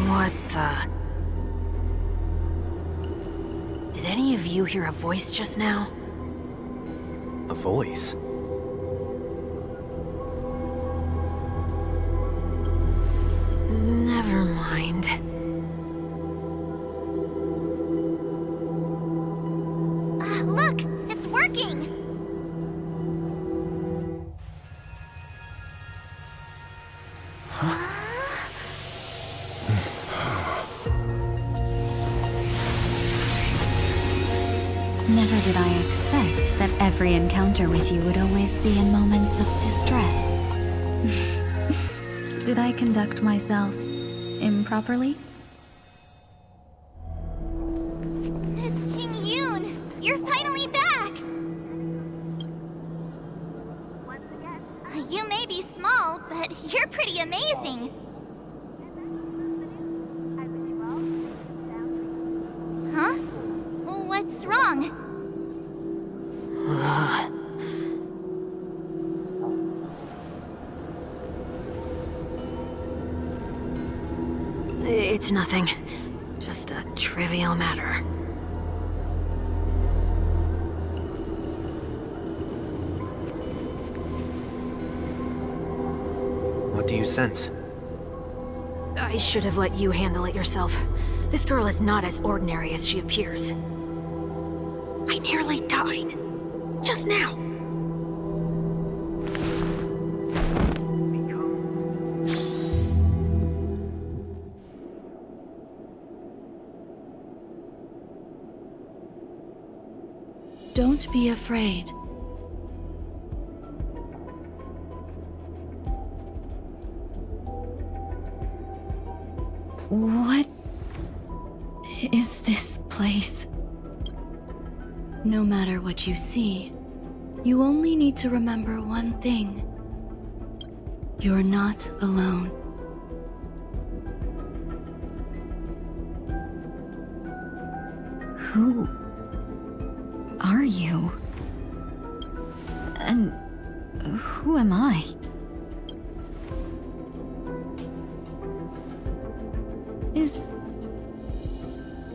What the... any of you hear a voice just now? A voice? Never mind. Look! It's working! Never did I expect that every encounter with you would always be in moments of distress. Did I conduct myself improperly? Miss Ting Yoon! You're finally back! You may be small, but you're pretty amazing! Huh? What's wrong? It's nothing. Just a trivial matter. What do you sense? I should have let you handle it yourself. This girl is not as ordinary as she appears. I nearly died. Just now. Don't be afraid. What is this place? No matter what you see, you only need to remember one thing. You're not alone. Who are you? And who am I?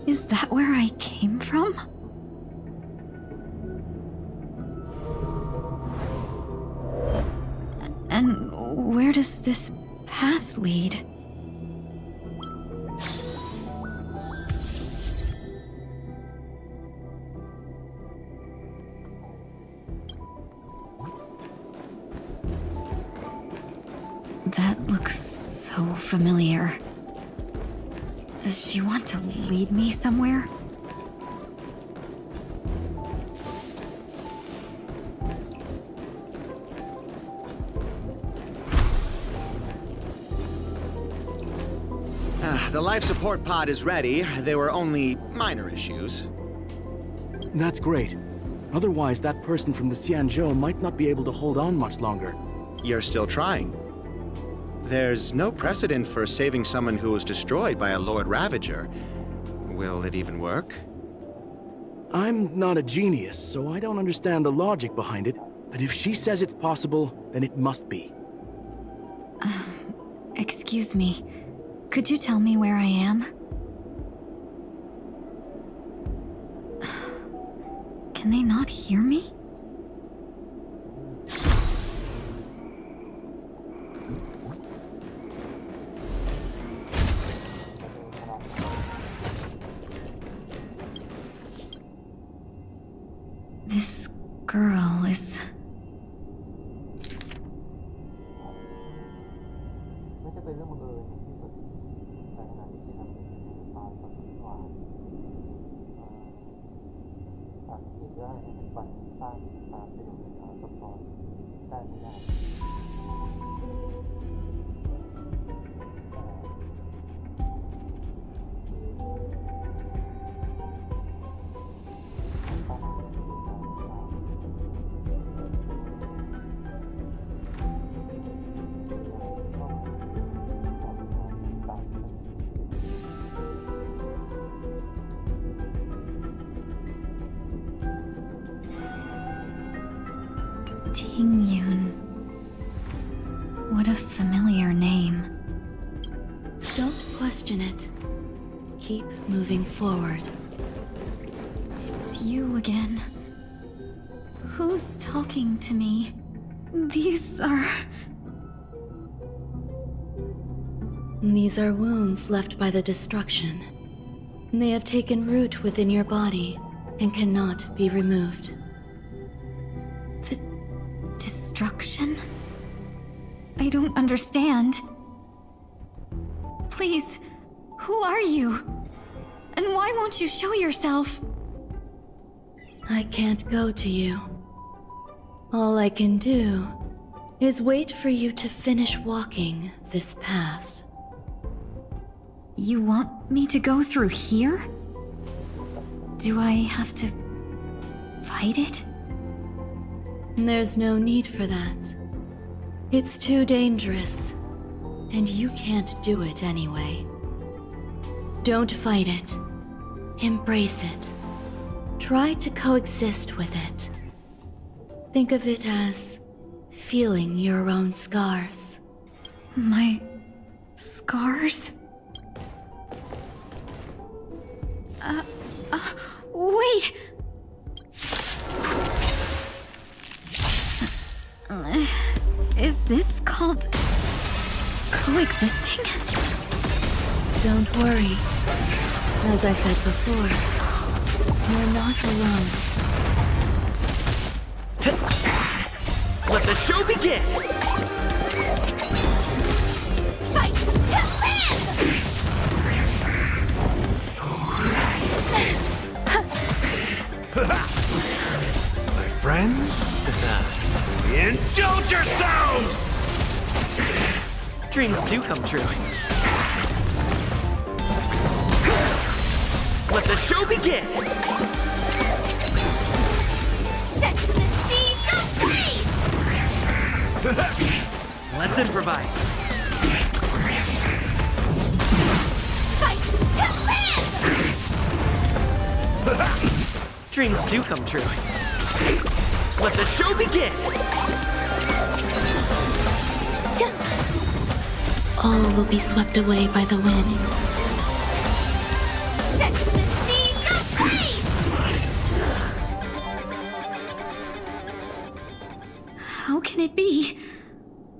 Is that where I came from? And where does this path lead? That looks so familiar. Does she want to lead me somewhere? The life support pod is ready. There were only minor issues. That's great. Otherwise, that person from the Xianzhou might not be able to hold on much longer. You're still trying. There's no precedent for saving someone who was destroyed by a Lord Ravager. Will it even work? I'm not a genius, so I don't understand the logic behind it. But if she says it's possible, then it must be. Excuse me. Could you tell me where I am? Can they not hear me? This girl is... Ting Yoon. What a familiar name. Don't question it. Keep moving forward. you again. Who's talking to me? These are... These are wounds left by the destruction. They have taken root within your body and cannot be removed. The destruction? I don't understand. Please, who are you? And why won't you show yourself? I can't go to you. All I can do is wait for you to finish walking this path. You want me to go through here? Do I have to fight it? There's no need for that. It's too dangerous, and you can't do it anyway. Don't fight it. Embrace it. Try to coexist with it. Think of it as feeling your own scars. My scars? Wait! Is this called coexisting? Don't worry. As I said before, you're not alone. Let the show begin! Fight to live! My friends, indulge yourselves! Dreams do come true. Let the show begin! Set the seas ablaze! Let's improvise. Fight to live! Dreams do come true. Let the show begin! All will be swept away by the wind. Set the seas ablaze! How can it be?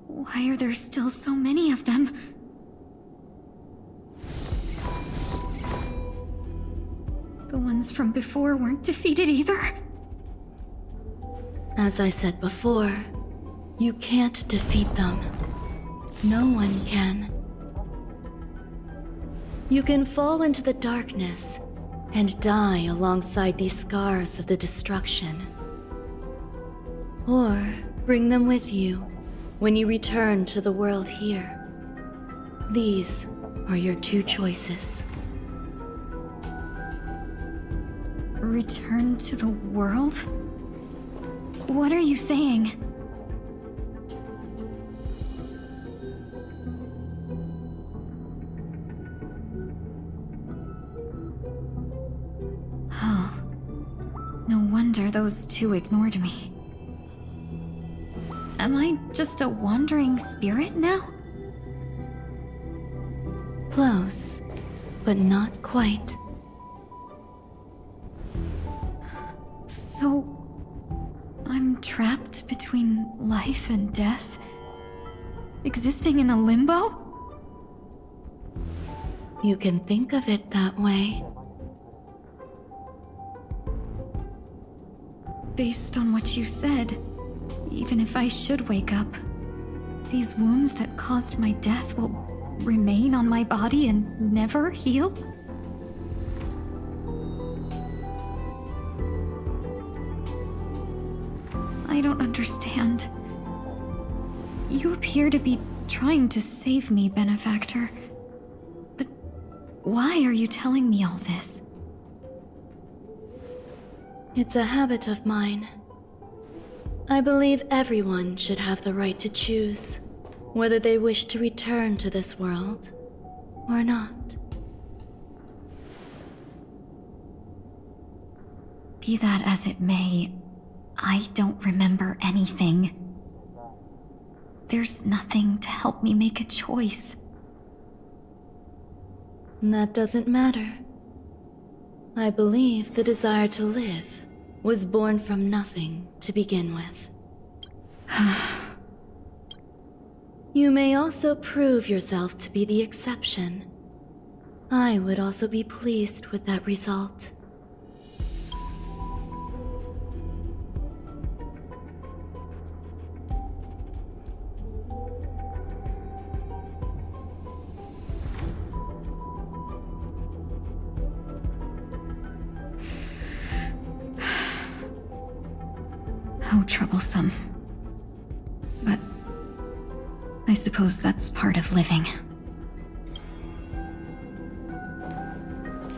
Why are there still so many of them? The ones from before weren't defeated either? As I said before, you can't defeat them. No one can. You can fall into the darkness and die alongside these scars of the destruction. Or bring them with you when you return to the world here. These are your two choices. Return to the world? What are you saying? Oh. No wonder those two ignored me. Am I just a wandering spirit now? Close, but not quite. So, I'm trapped between life and death? Existing in a limbo? You can think of it that way. Based on what you said, even if I should wake up, these wounds that caused my death will remain on my body and never heal? I don't understand. You appear to be trying to save me, Benefactor. But why are you telling me all this? It's a habit of mine. I believe everyone should have the right to choose whether they wish to return to this world or not. Be that as it may, I don't remember anything. There's nothing to help me make a choice. That doesn't matter. I believe the desire to live was born from nothing to begin with. You may also prove yourself to be the exception. I would also be pleased with that result. How troublesome. But I suppose that's part of living.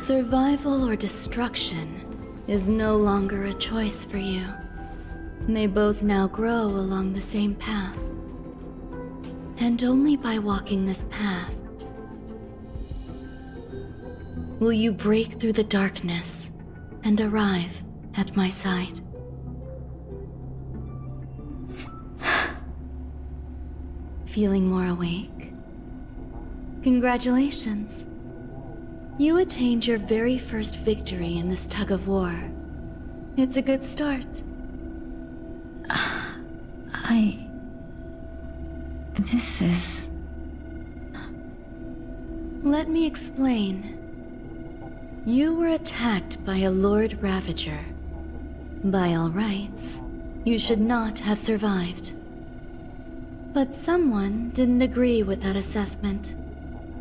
Survival or destruction is no longer a choice for you. They both now grow along the same path. And only by walking this path will you break through the darkness and arrive at my side. Feeling more awake? Congratulations. You attained your very first victory in this tug of war. It's a good start. This is... Let me explain. You were attacked by a Lord Ravager. By all rights, you should not have survived. But someone didn't agree with that assessment,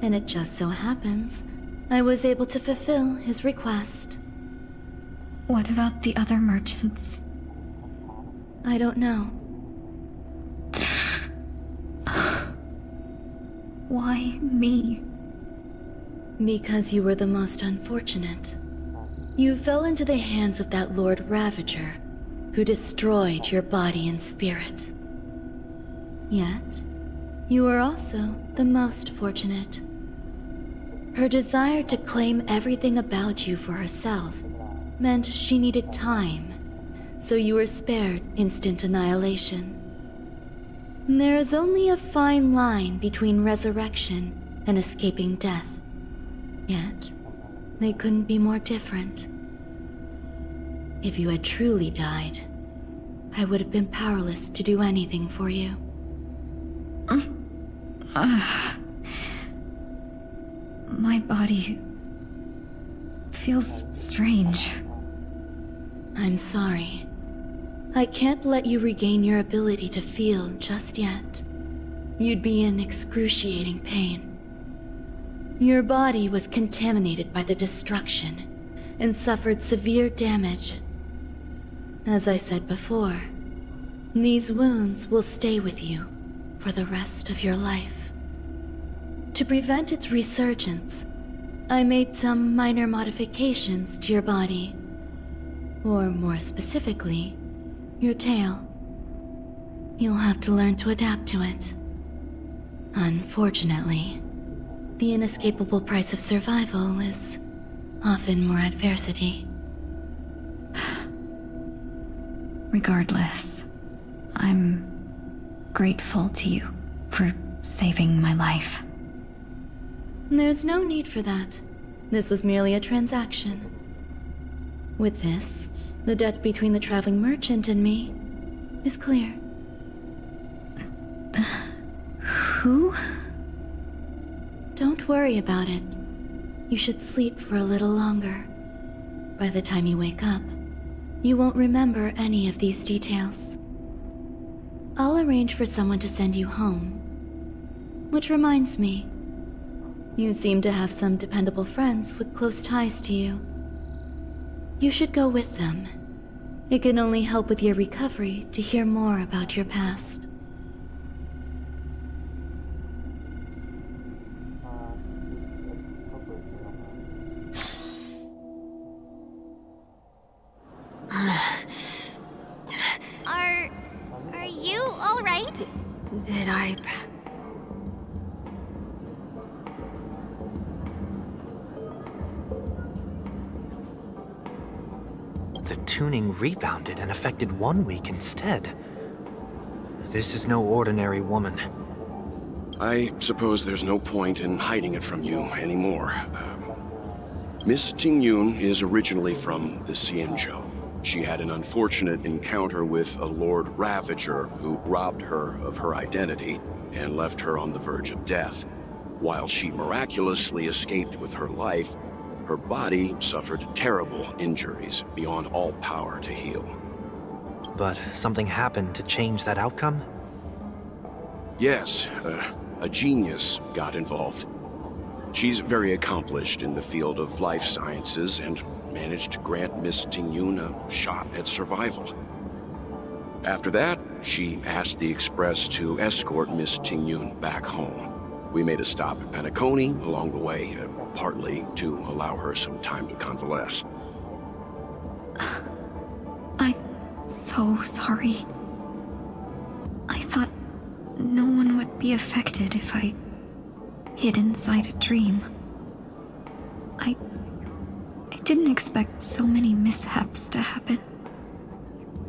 and it just so happens I was able to fulfill his request. What about the other merchants? I don't know. Why me? Because you were the most unfortunate. You fell into the hands of that Lord Ravager, who destroyed your body and spirit. Yet, you were also the most fortunate. Her desire to claim everything about you for herself meant she needed time, so you were spared instant annihilation. There is only a fine line between resurrection and escaping death. Yet, they couldn't be more different. If you had truly died, I would have been powerless to do anything for you. My body feels strange. I'm sorry. I can't let you regain your ability to feel just yet. You'd be in excruciating pain. Your body was contaminated by the destruction and suffered severe damage. As I said before, these wounds will stay with you for the rest of your life. To prevent its resurgence, I made some minor modifications to your body. Or more specifically, your tail. You'll have to learn to adapt to it. Unfortunately, the inescapable price of survival is often more adversity. Regardless, I'm grateful to you for saving my life. There's no need for that. This was merely a transaction. With this, the debt between the traveling merchant and me is clear. Who? Don't worry about it. You should sleep for a little longer. By the time you wake up, you won't remember any of these details. I'll arrange for someone to send you home. Which reminds me, you seem to have some dependable friends with close ties to you. You should go with them. It can only help with your recovery to hear more about your past. Are you all right? Did I... The tuning rebounded and affected 1 week instead. This is no ordinary woman. I suppose there's no point in hiding it from you anymore. Miss Ting Yun is originally from the Xianzhou. She had an unfortunate encounter with a Lord Ravager who robbed her of her identity and left her on the verge of death. While she miraculously escaped with her life, her body suffered terrible injuries beyond all power to heal. But something happened to change that outcome? Yes, a genius got involved. She's very accomplished in the field of life sciences and managed to grant Miss Tingyun a shot at survival. After that, she asked the Express to escort Miss Tingyun back home. We made a stop at Penacony along the way, partly to allow her some time to convalesce. I'm so sorry. I thought no one would be affected if I hid inside a dream. I didn't expect so many mishaps to happen.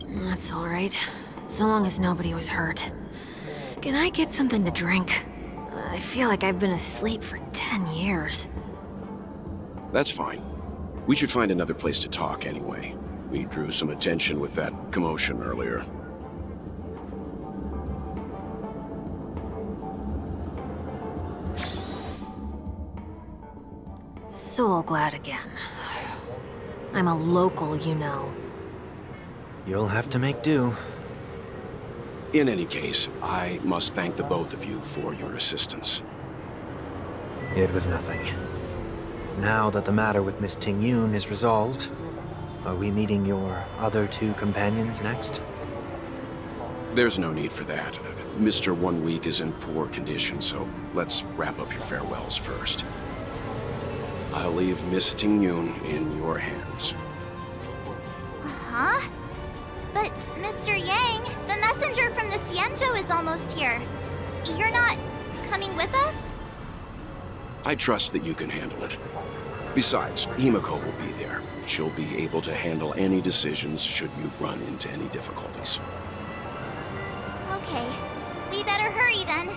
That's all right. So long as nobody was hurt. Can I get something to drink? I feel like I've been asleep for 10 years. That's fine. We should find another place to talk anyway. We drew some attention with that commotion earlier. So glad again. I'm a local, you know. You'll have to make do. In any case, I must thank the both of you for your assistance. It was nothing. Now that the matter with Miss Tingyun is resolved, are we meeting your other two companions next? There's no need for that. Mr. 1 Week is in poor condition, so let's wrap up your farewells first. I'll leave Miss Tingyun in your hands. Huh? But, Mr. Yang, the messenger from the Xianzhou is almost here. You're not coming with us? I trust that you can handle it. Besides, Himiko will be there. She'll be able to handle any decisions should you run into any difficulties. Okay. We better hurry then.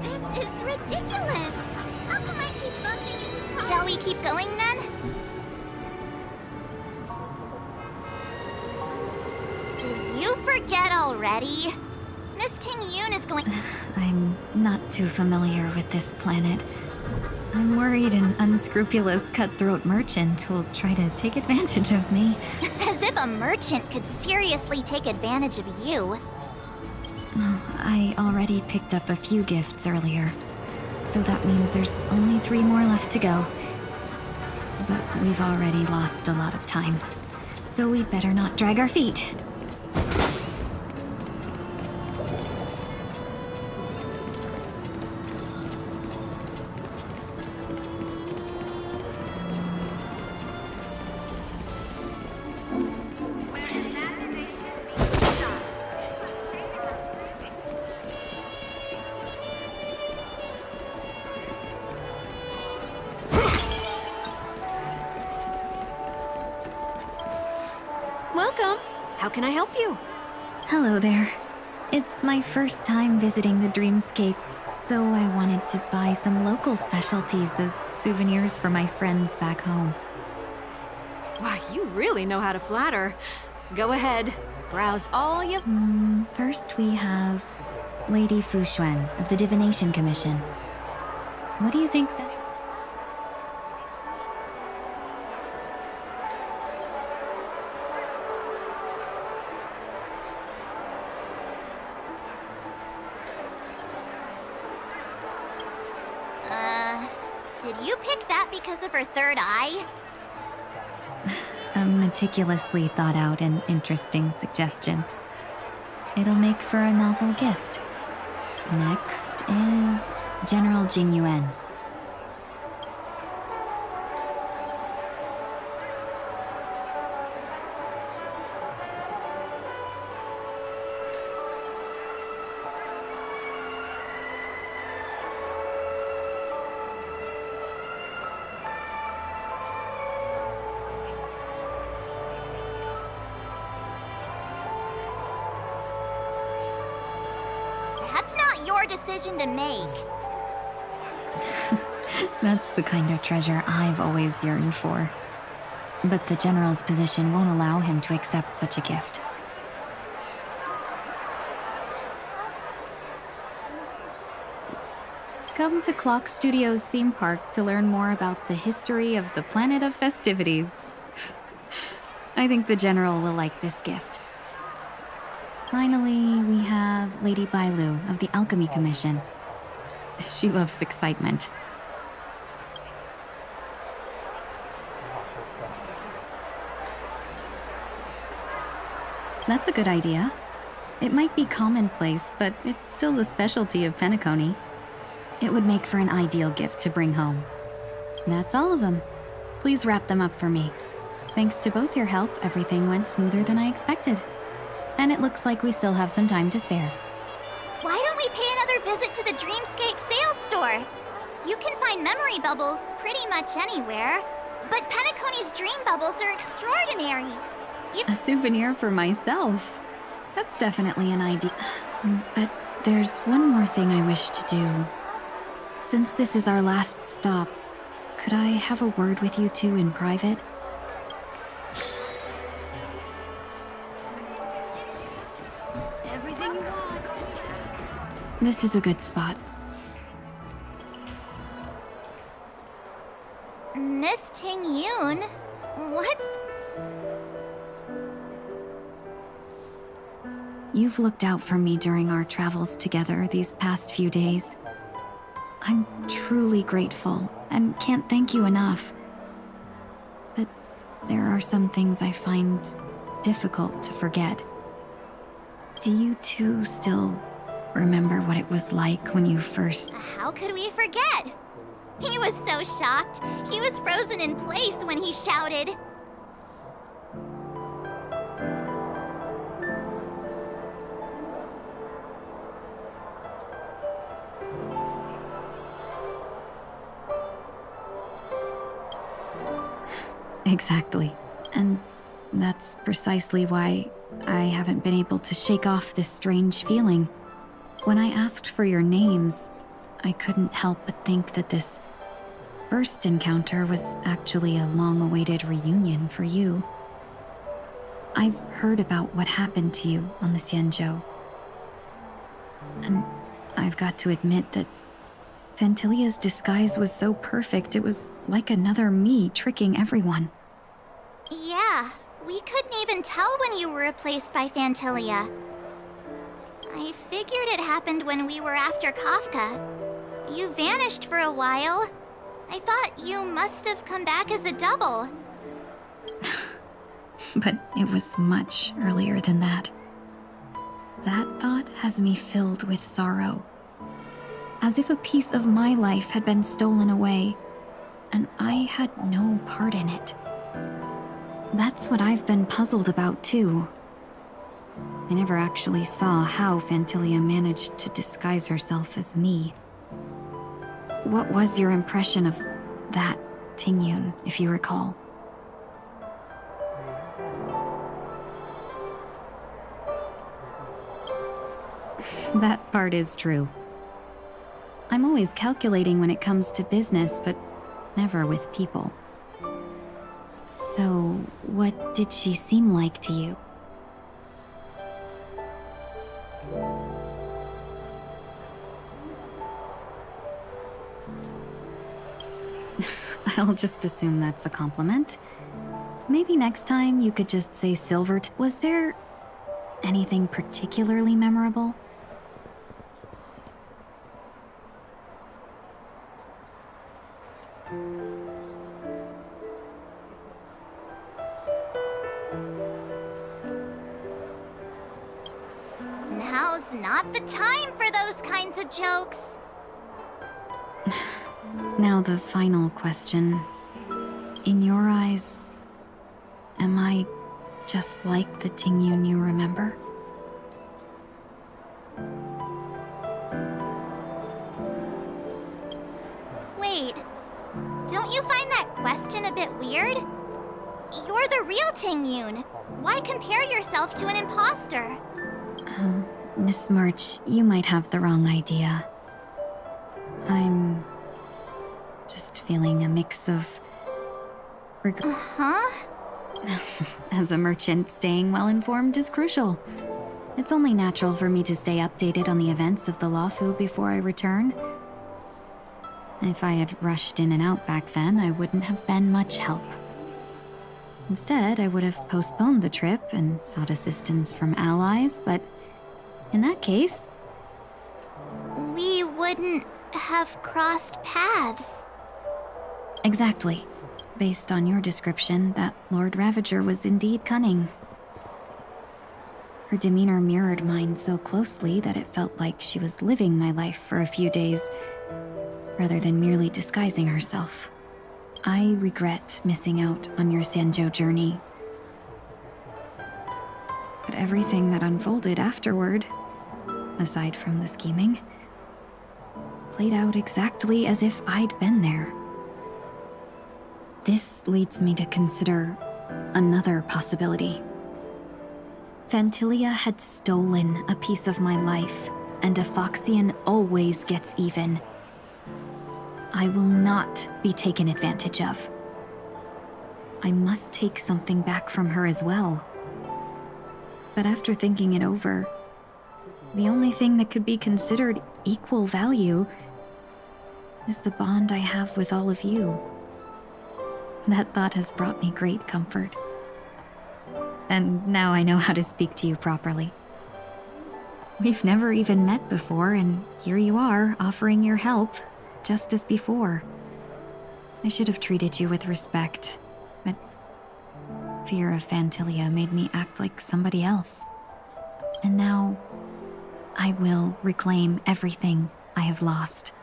This is ridiculous! How come I keep bumping into cars? Shall we keep going then? Did you forget already? Miss Tingyun is going... I'm not too familiar with this planet. I'm worried an unscrupulous cutthroat merchant will try to take advantage of me. As if a merchant could seriously take advantage of you. I already picked up a few gifts earlier, so that means there's only 3 more left to go. But we've already lost a lot of time, so we'd better not drag our feet. Welcome. How can I help you? Hello there. It's my first time visiting the Dreamscape, so I wanted to buy some local specialties as souvenirs for my friends back home. Wow, you really know how to flatter. Go ahead. Browse all you... First we have Lady Fuxuan of the Divination Commission. What do you think that... Did you pick that because of her third eye? A meticulously thought out and interesting suggestion. It'll make for a novel gift. Next is General Jing Yuan. That's not your decision to make. That's the kind of treasure I've always yearned for. But the General's position won't allow him to accept such a gift. Come to Clock Studios theme park to learn more about the history of the planet of festivities. I think the General will like this gift. Finally, we have Lady Bailu of the Alchemy Commission. She loves excitement. That's a good idea. It might be commonplace, but it's still the specialty of Penacony. It would make for an ideal gift to bring home. That's all of them. Please wrap them up for me. Thanks to both your help, everything went smoother than I expected. And it looks like we still have some time to spare. Why don't we pay another visit to the Dreamscape sales store? You can find memory bubbles pretty much anywhere, but Penacony's dream bubbles are extraordinary. A souvenir for myself. That's definitely an idea. But there's one more thing I wish to do. Since this is our last stop, could I have a word with you two in private? Everything you want. This is a good spot. Miss Ting Yun? What's... You've looked out for me during our travels together these past few days. I'm truly grateful and can't thank you enough. But there are some things I find difficult to forget. Do you two still remember what it was like when you first... How could we forget? He was so shocked. He was frozen in place when he shouted. Exactly. And that's precisely why I haven't been able to shake off this strange feeling. When I asked for your names, I couldn't help but think that this first encounter was actually a long-awaited reunion for you. I've heard about what happened to you on the Xianzhou. And I've got to admit that Fantilia's disguise was so perfect, it was like another me tricking everyone. Yeah, we couldn't even tell when you were replaced by Fantilia. I figured it happened when we were after Kafka. You vanished for a while. I thought you must have come back as a double. But it was much earlier than that. That thought has me filled with sorrow. As if a piece of my life had been stolen away, and I had no part in it. That's what I've been puzzled about, too. I never actually saw how Fantilia managed to disguise herself as me. What was your impression of that Tingyun, if you recall? That part is true. I'm always calculating when it comes to business, but never with people. So, what did she seem like to you? I'll just assume that's a compliment. Maybe next time you could just say Silvert. Was there anything particularly memorable? Now's not the time for those kinds of jokes. Now the final question. In your eyes, am I just like the Tingyun you remember? Wait, don't you find that question a bit weird? You're the real Tingyun. Why compare yourself to an imposter? Miss March, you might have the wrong idea. I'm just feeling a mix of Huh? As a merchant, staying well informed is crucial. It's only natural for me to stay updated on the events of the Lawfu before I return. If I had rushed in and out back then, I wouldn't have been much help. Instead, I would have postponed the trip and sought assistance from allies, but in that case... We wouldn't have crossed paths. Exactly. Based on your description, that Lord Ravager was indeed cunning. Her demeanor mirrored mine so closely that it felt like she was living my life for a few days, rather than merely disguising herself. I regret missing out on your Sanjo journey. But everything that unfolded afterward, aside from the scheming, played out exactly as if I'd been there. This leads me to consider another possibility. Phantilia had stolen a piece of my life, and a Foxian always gets even. I will not be taken advantage of. I must take something back from her as well. But after thinking it over, the only thing that could be considered equal value is the bond I have with all of you. That thought has brought me great comfort. And now I know how to speak to you properly. We've never even met before, and here you are, offering your help, just as before. I should have treated you with respect, but fear of Phantilia made me act like somebody else. And now, I will reclaim everything I have lost.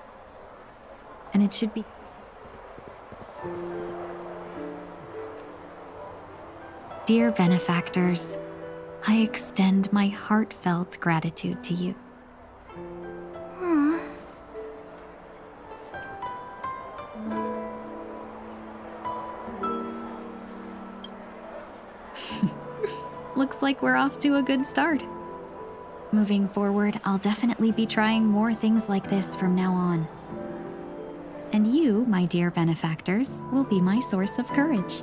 And it should be... Dear benefactors, I extend my heartfelt gratitude to you. Huh. Looks like we're off to a good start. Moving forward, I'll definitely be trying more things like this from now on. And you, my dear benefactors, will be my source of courage.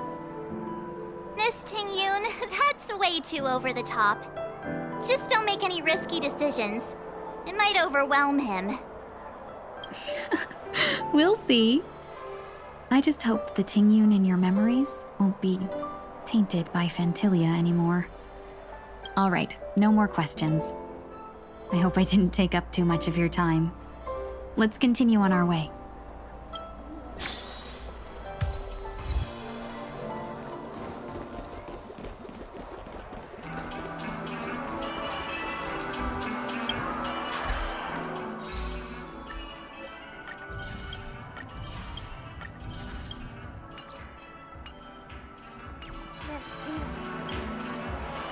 Miss Ting-Yoon, that's way too over the top. Just don't make any risky decisions. It might overwhelm him. We'll see. I just hope the Ting-Yoon in your memories won't be tainted by Phantilia anymore. All right, no more questions. I hope I didn't take up too much of your time. Let's continue on our way.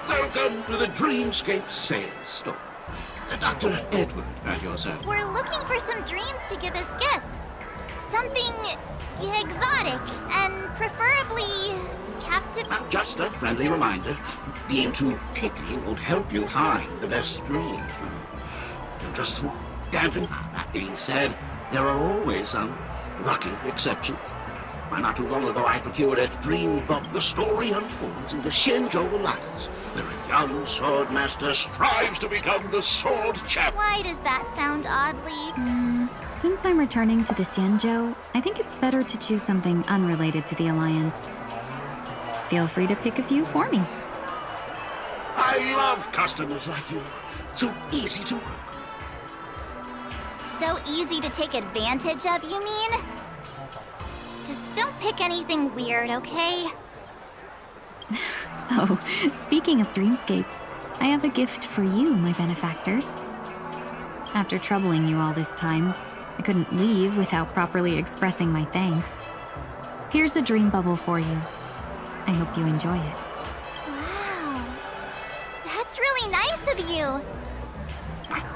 Welcome to the Dreamscape sales store. Dr. Edward at your service. We're looking for some dreams to give as gifts. Something exotic and preferably captive. Just a friendly reminder, being too picky won't help you find the best dreams. Just to dampen that being said, there are always some lucky exceptions. Why, not too long ago I procured a dream book. The story unfolds in the Shenzhou Alliance, where a young sword master strives to become the sword champion. Why does that sound oddly? Since I'm returning to the Xianzhou, I think it's better to choose something unrelated to the Alliance. Feel free to pick a few for me. I love customers like you. So easy to work. So easy to take advantage of, you mean? Just don't pick anything weird, okay? Oh, speaking of dreamscapes, I have a gift for you, my benefactors. After troubling you all this time, I couldn't leave without properly expressing my thanks. Here's a dream bubble for you. I hope you enjoy it. Wow. That's really nice of you.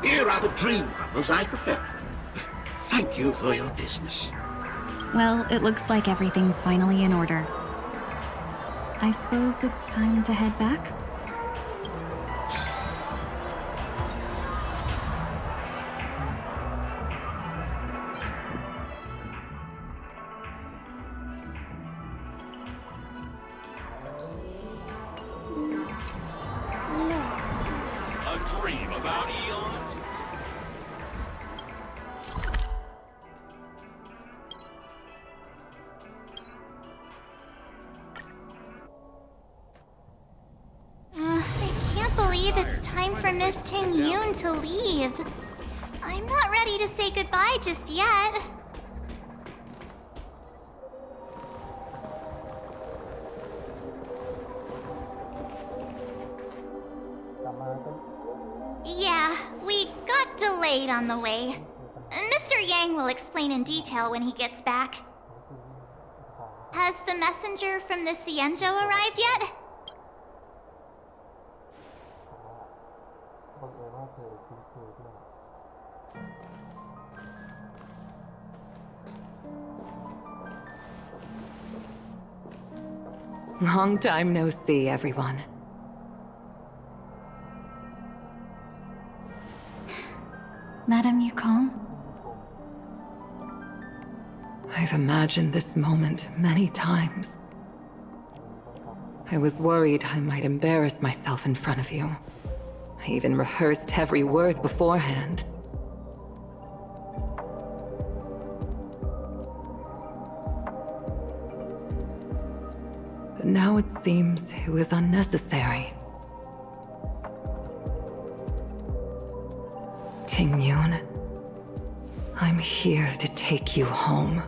Here are the dream bubbles I prepared for you. Thank you for your business. Well, it looks like everything's finally in order. I suppose it's time to head back? dream about eons? I can't believe it's time for Miss Ting Yoon to leave. I'm not ready to say goodbye just yet. Yeah, we got delayed on the way. Mr. Yang will explain in detail when he gets back. Has the messenger from the Xianzhou arrived yet? Long time no see, everyone. Madame Yukong? I've imagined this moment many times. I was worried I might embarrass myself in front of you. I even rehearsed every word beforehand. But now it seems it was unnecessary. Ting Yoon, I'm here to take you home.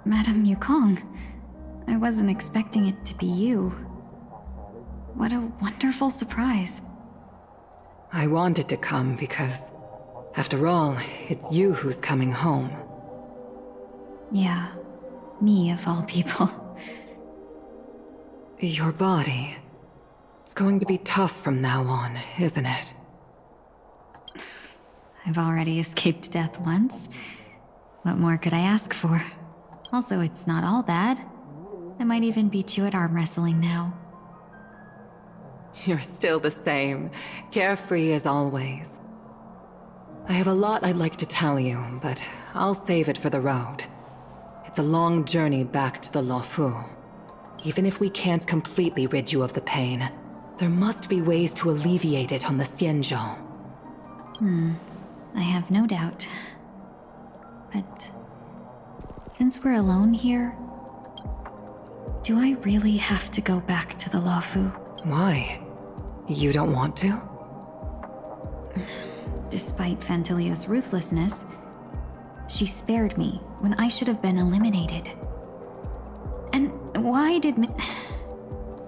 Madame Yukong, I wasn't expecting it to be you. What a wonderful surprise. I wanted to come because, after all, it's you who's coming home. Yeah, me of all people. Your body. It's going to be tough from now on, isn't it? I've already escaped death once. What more could I ask for? Also, it's not all bad. I might even beat you at arm wrestling now. You're still the same, carefree as always. I have a lot I'd like to tell you, but I'll save it for the road. It's a long journey back to the Luofu. Even if we can't completely rid you of the pain, there must be ways to alleviate it on the Xianzhou. I have no doubt. But since we're alone here, do I really have to go back to the Luofu? Why? You don't want to? Despite Fantilia's ruthlessness, she spared me when I should have been eliminated. And why did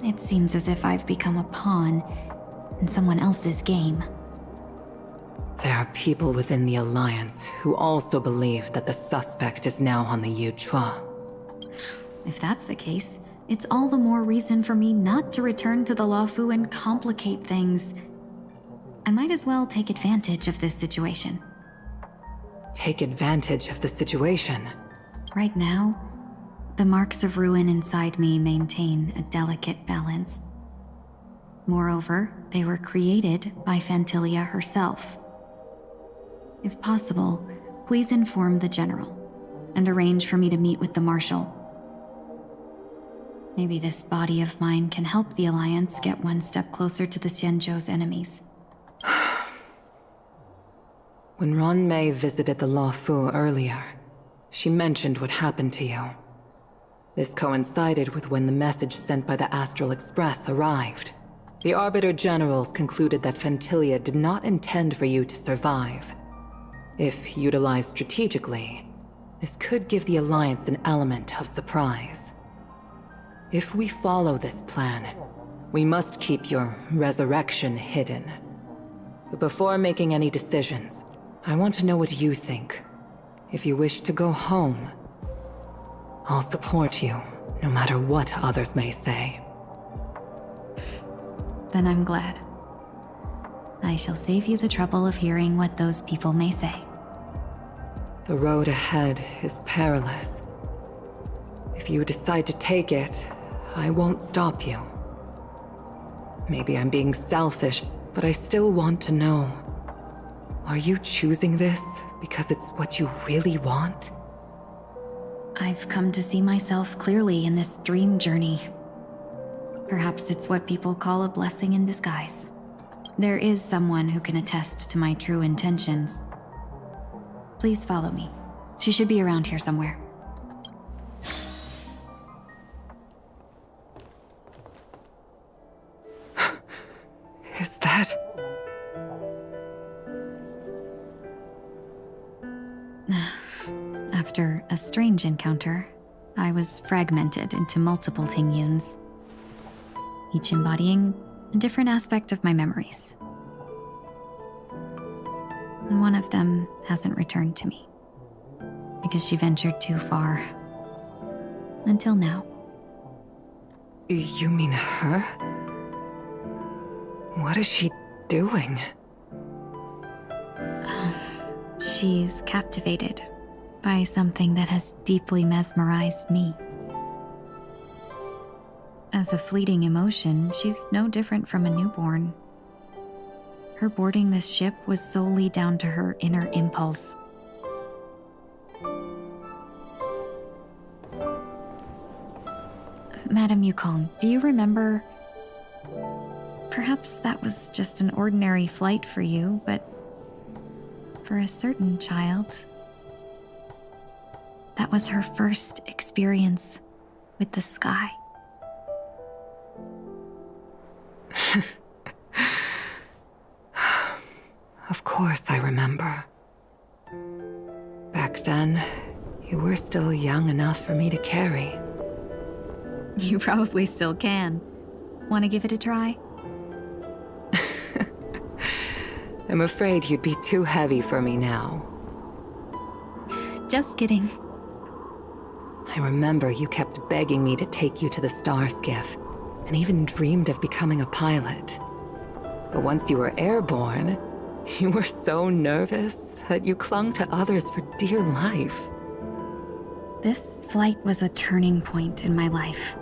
It seems as if I've become a pawn in someone else's game. There are people within the Alliance who also believe that the suspect is now on the Yuchua. If that's the case, it's all the more reason for me not to return to the Luofu and complicate things. I might as well take advantage of this situation. Take advantage of the situation? Right now, the marks of ruin inside me maintain a delicate balance. Moreover, they were created by Fantilia herself. If possible, please inform the General and arrange for me to meet with the Marshal. Maybe this body of mine can help the Alliance get one step closer to the Xianzhou's enemies. When Ron Mei visited the Luofu earlier, she mentioned what happened to you. This coincided with when the message sent by the Astral Express arrived. The Arbiter Generals concluded that Fantilia did not intend for you to survive. If utilized strategically, this could give the Alliance an element of surprise. If we follow this plan, we must keep your resurrection hidden. But before making any decisions, I want to know what you think. If you wish to go home, I'll support you, no matter what others may say. Then I'm glad. I shall save you the trouble of hearing what those people may say. The road ahead is perilous. If you decide to take it, I won't stop you. Maybe I'm being selfish, but I still want to know. Are you choosing this because it's what you really want? I've come to see myself clearly in this dream journey. Perhaps it's what people call a blessing in disguise. There is someone who can attest to my true intentions. Please follow me. She should be around here somewhere. Is that... After a strange encounter, I was fragmented into multiple Tingyuns, each embodying a different aspect of my memories. And one of them hasn't returned to me, because she ventured too far. Until now. You mean her? What is she doing? She's captivated by something that has deeply mesmerized me. As a fleeting emotion, she's no different from a newborn. Her boarding this ship was solely down to her inner impulse. Madame Yukong, do you remember? Perhaps that was just an ordinary flight for you, but for a certain child, that was her first experience with the sky. Of course I remember. Back then, you were still young enough for me to carry. You probably still can. Want to give it a try? I'm afraid you'd be too heavy for me now. Just kidding. I remember you kept begging me to take you to the star skiff, and even dreamed of becoming a pilot. But once you were airborne, you were so nervous that you clung to others for dear life. This flight was a turning point in my life.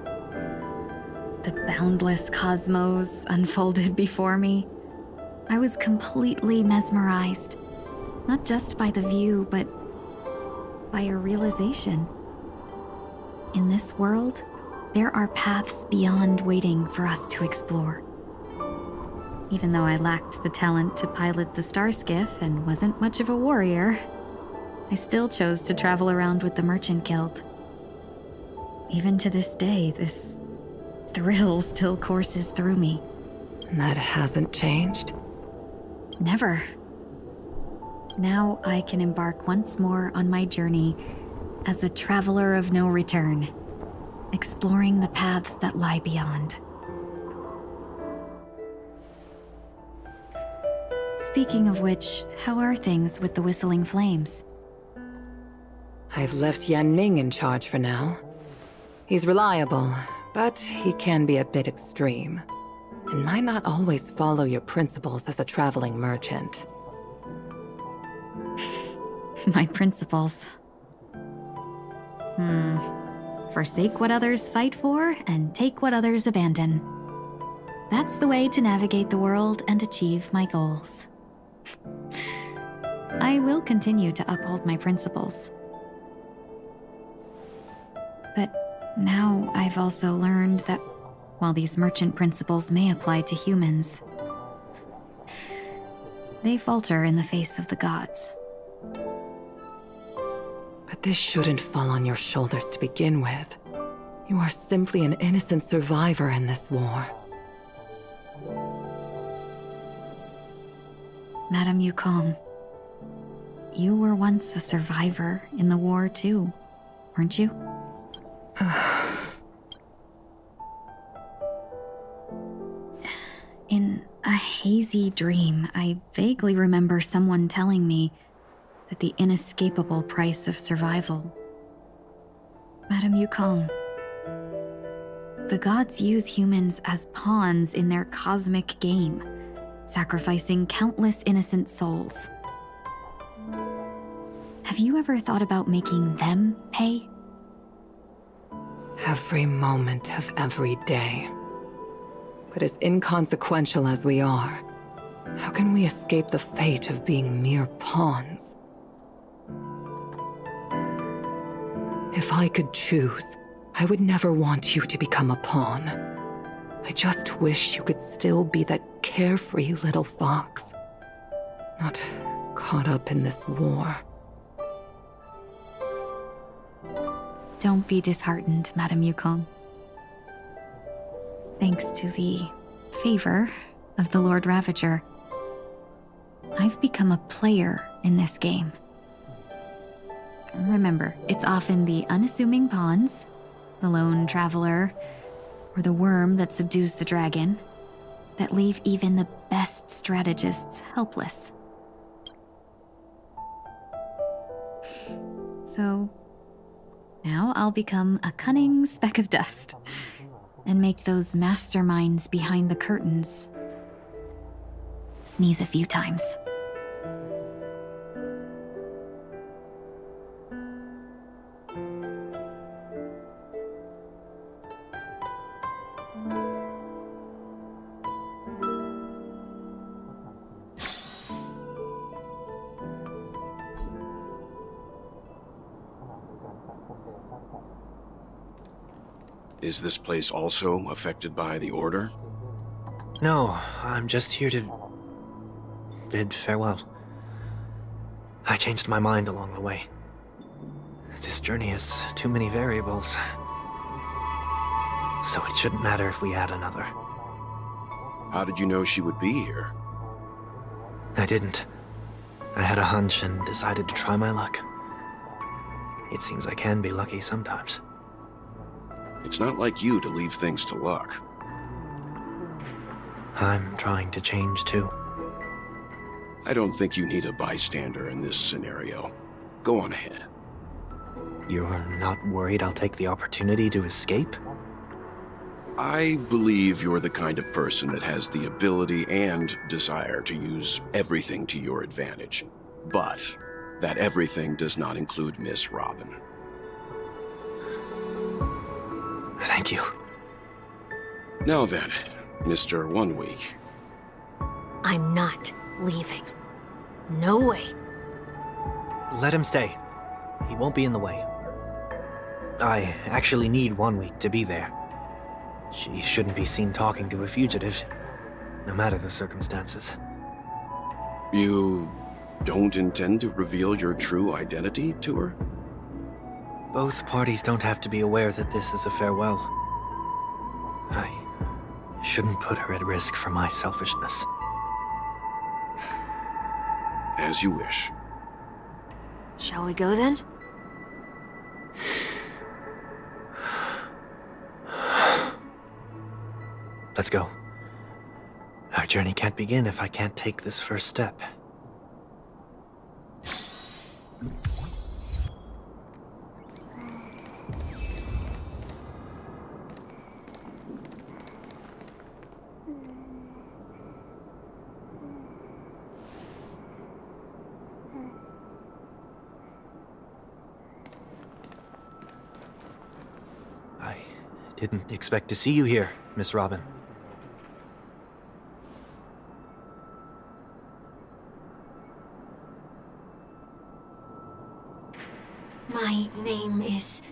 The boundless cosmos unfolded before me. I was completely mesmerized, not just by the view, but by a realization. In this world, there are paths beyond waiting for us to explore. Even though I lacked the talent to pilot the star skiff and wasn't much of a warrior, I still chose to travel around with the Merchant Guild. Even to this day, this thrill still courses through me. That hasn't changed? Never. Now I can embark once more on my journey as a traveler of no return, exploring the paths that lie beyond. Speaking of which, how are things with the Whistling Flames? I've left Yan Ming in charge for now. He's reliable, but he can be a bit extreme, and might not always follow your principles as a traveling merchant. My principles. Forsake what others fight for, and take what others abandon. That's the way to navigate the world and achieve my goals. I will continue to uphold my principles. But now I've also learned that while these merchant principles may apply to humans, they falter in the face of the gods. But this shouldn't fall on your shoulders to begin with. You are simply an innocent survivor in this war. Madame Yukong, you were once a survivor in the war too, weren't you? In a hazy dream, I vaguely remember someone telling me that the inescapable price of survival. Madame Yukong, the gods use humans as pawns in their cosmic game, sacrificing countless innocent souls. Have you ever thought about making them pay? Every moment of every day. But as inconsequential as we are, how can we escape the fate of being mere pawns? If I could choose, I would never want you to become a pawn. I just wish you could still be that carefree little fox. Not caught up in this war. Don't be disheartened, Madame Yukong. Thanks to the favor of the Lord Ravager, I've become a player in this game. Remember, it's often the unassuming pawns, the lone traveler, or the worm that subdues the dragon, that leave even the best strategists helpless. So, now I'll become a cunning speck of dust, and make those masterminds behind the curtains sneeze a few times. Is this place also affected by the Order? No, I'm just here to bid farewell. I changed my mind along the way. This journey has too many variables. So it shouldn't matter if we add another. How did you know she would be here? I didn't. I had a hunch and decided to try my luck. It seems I can be lucky sometimes. It's not like you to leave things to luck. I'm trying to change too. I don't think you need a bystander in this scenario. Go on ahead. You're not worried I'll take the opportunity to escape? I believe you're the kind of person that has the ability and desire to use everything to your advantage. But that everything does not include Miss Robin. Thank you. Now then, Mr. 1 Week. I'm not leaving. No way. Let him stay. He won't be in the way. I actually need 1 week to be there. She shouldn't be seen talking to a fugitive, no matter the circumstances. You don't intend to reveal your true identity to her? Both parties don't have to be aware that this is a farewell. I shouldn't put her at risk for my selfishness. As you wish. Shall we go then? Let's go. Our journey can't begin if I can't take this first step. I didn't expect to see you here, Miss Robin. My name is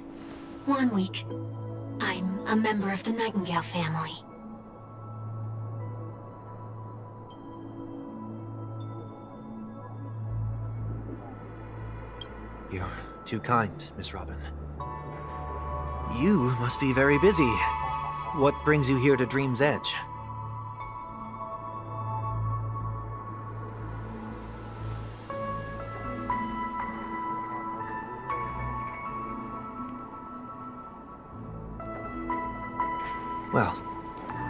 1 Week. I'm a member of the Nightingale family. You're too kind, Miss Robin. You must be very busy. What brings you here to Dream's Edge? Well,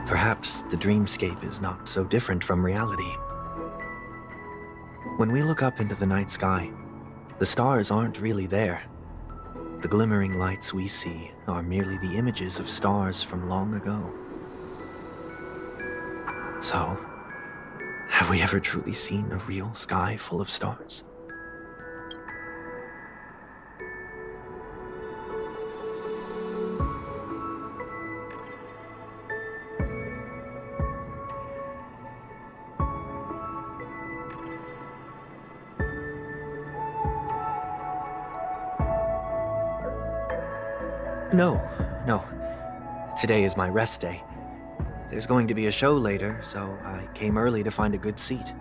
perhaps the dreamscape is not so different from reality. When we look up into the night sky, the stars aren't really there. The glimmering lights we see are merely the images of stars from long ago. So, have we ever truly seen a real sky full of stars? No. Today is my rest day. There's going to be a show later, so I came early to find a good seat.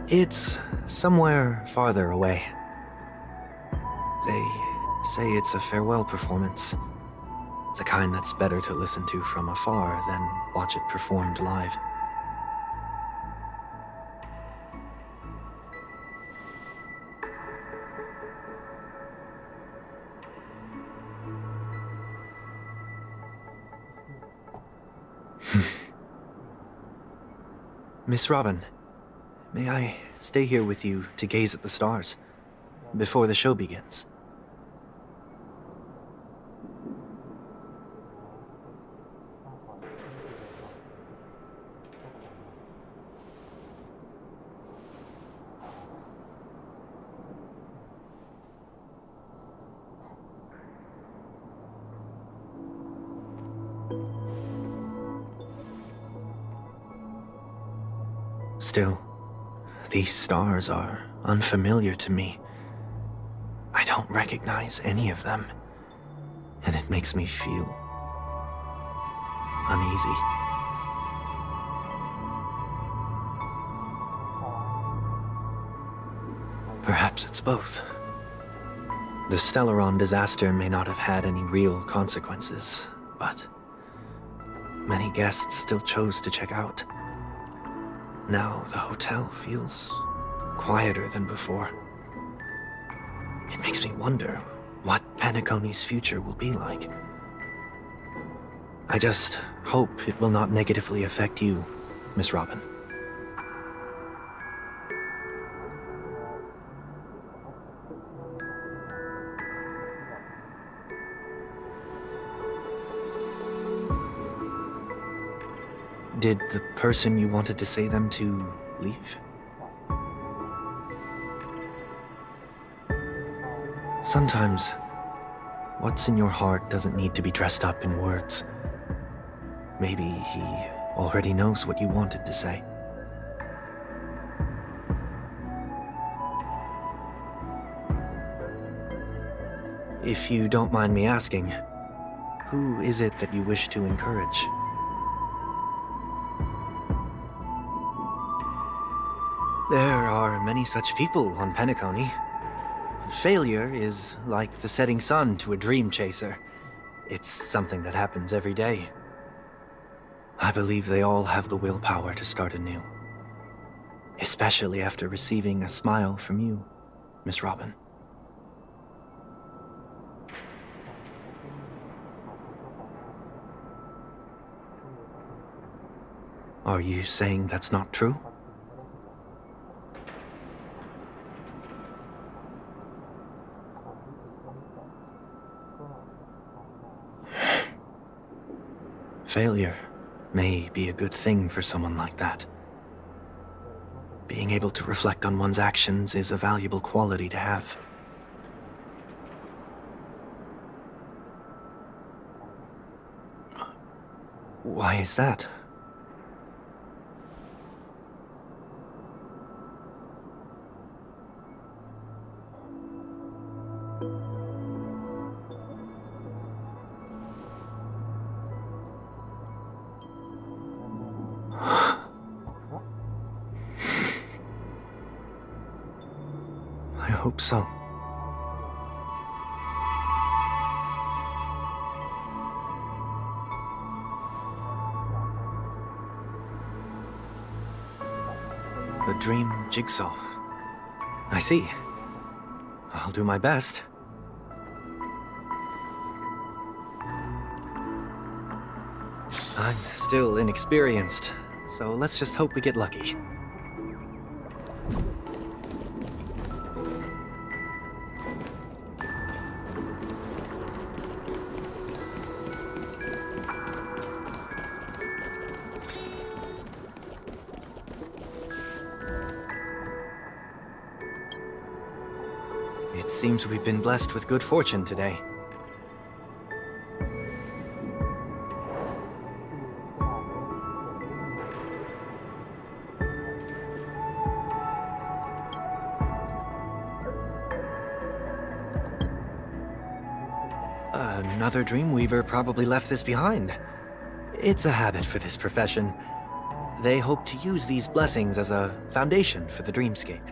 It's somewhere farther away. They say it's a farewell performance. The kind that's better to listen to from afar than watch it performed live. Miss Robin, may I stay here with you to gaze at the stars before the show begins? Still, these stars are unfamiliar to me. I don't recognize any of them, and it makes me feel uneasy. Perhaps it's both. The Stellaron disaster may not have had any real consequences, but many guests still chose to check out. Now the hotel feels quieter than before. It makes me wonder what Penacony's future will be like. I just hope it will not negatively affect you, Miss Robin. Did the person you wanted to say them to leave? Sometimes, what's in your heart doesn't need to be dressed up in words. Maybe he already knows what you wanted to say. If you don't mind me asking, who is it that you wish to encourage? There are many such people on Penacony. Failure is like the setting sun to a dream chaser. It's something that happens every day. I believe they all have the willpower to start anew. Especially after receiving a smile from you, Miss Robin. Are you saying that's not true? Failure may be a good thing for someone like that. Being able to reflect on one's actions is a valuable quality to have. Why is that? I hope so. The dream jigsaw. I see. I'll do my best. I'm still inexperienced, so let's just hope we get lucky. It seems we've been blessed with good fortune today. Another Dreamweaver probably left this behind. It's a habit for this profession. They hope to use these blessings as a foundation for the dreamscape.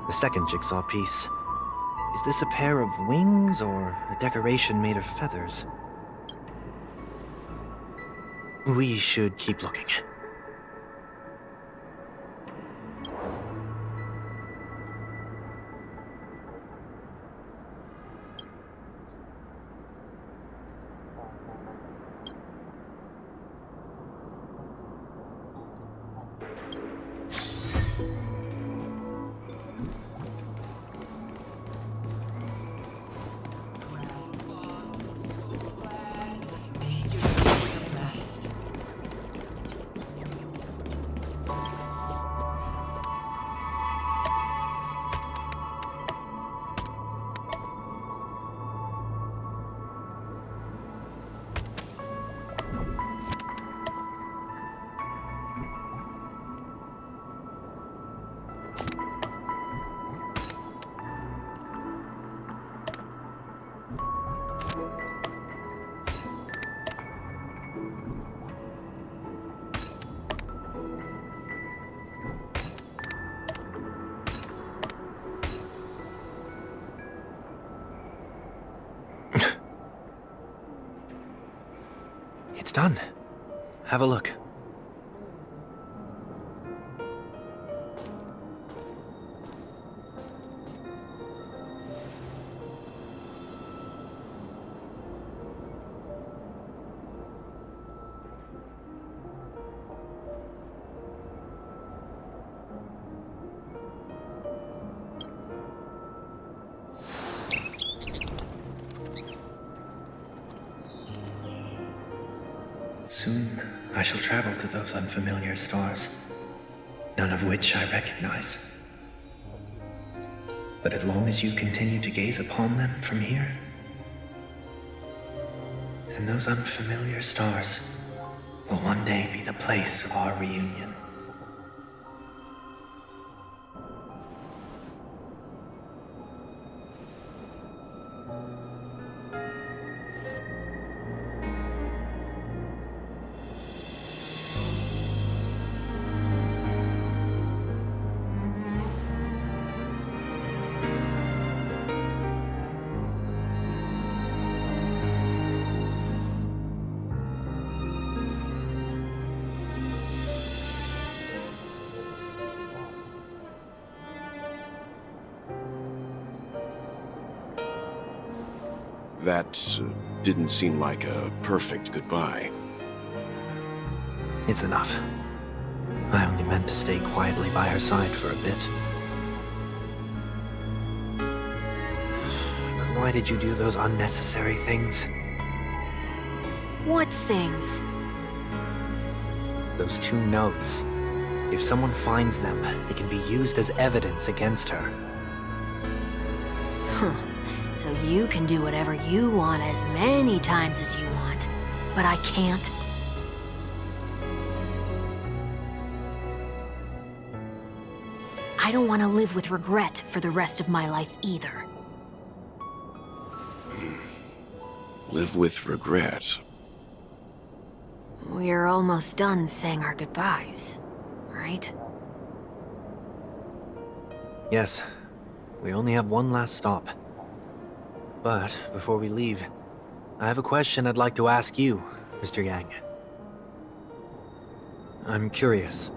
The second jigsaw piece. Is this a pair of wings or a decoration made of feathers? We should keep looking. It's done. Have a look. Soon, I shall travel to those unfamiliar stars, none of which I recognize. But as long as you continue to gaze upon them from here, then those unfamiliar stars will one day be the place of our reunion. That didn't seem like a perfect goodbye. It's enough. I only meant to stay quietly by her side for a bit. But why did you do those unnecessary things? What things? Those 2 notes. If someone finds them, they can be used as evidence against her. Huh. So you can do whatever you want as many times as you want, but I can't. I don't want to live with regret for the rest of my life either. Live with regret. We're almost done saying our goodbyes, right? Yes. We only have one last stop. But before we leave, I have a question I'd like to ask you, Mr. Yang. I'm curious.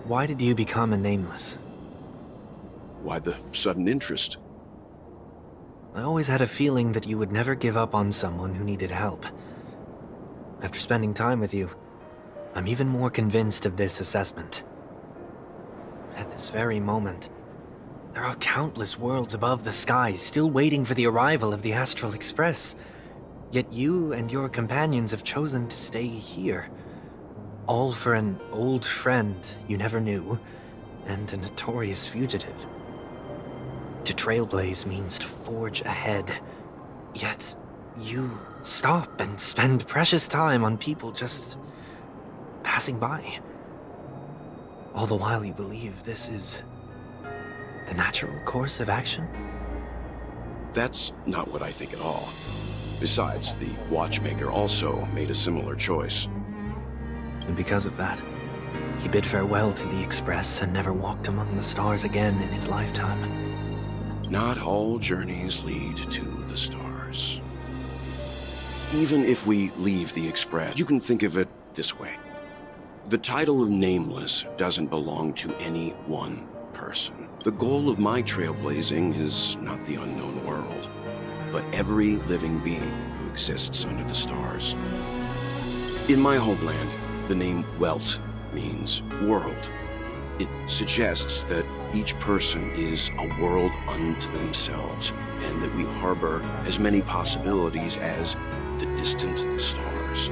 Why did you become a Nameless? Why the sudden interest? I always had a feeling that you would never give up on someone who needed help. After spending time with you, I'm even more convinced of this assessment. At this very moment, there are countless worlds above the sky still waiting for the arrival of the Astral Express. Yet you and your companions have chosen to stay here. All for an old friend you never knew, and a notorious fugitive. To trailblaze means to forge ahead. Yet, you stop and spend precious time on people just passing by. All the while you believe this is the natural course of action? That's not what I think at all. Besides, the watchmaker also made a similar choice. And because of that, he bid farewell to the Express and never walked among the stars again in his lifetime. Not all journeys lead to the stars. Even if we leave the Express, you can think of it this way. The title of Nameless doesn't belong to any one person. The goal of my trailblazing is not the unknown world, but every living being who exists under the stars. In my homeland, the name Welt means world. It suggests that each person is a world unto themselves, and that we harbor as many possibilities as the distant stars.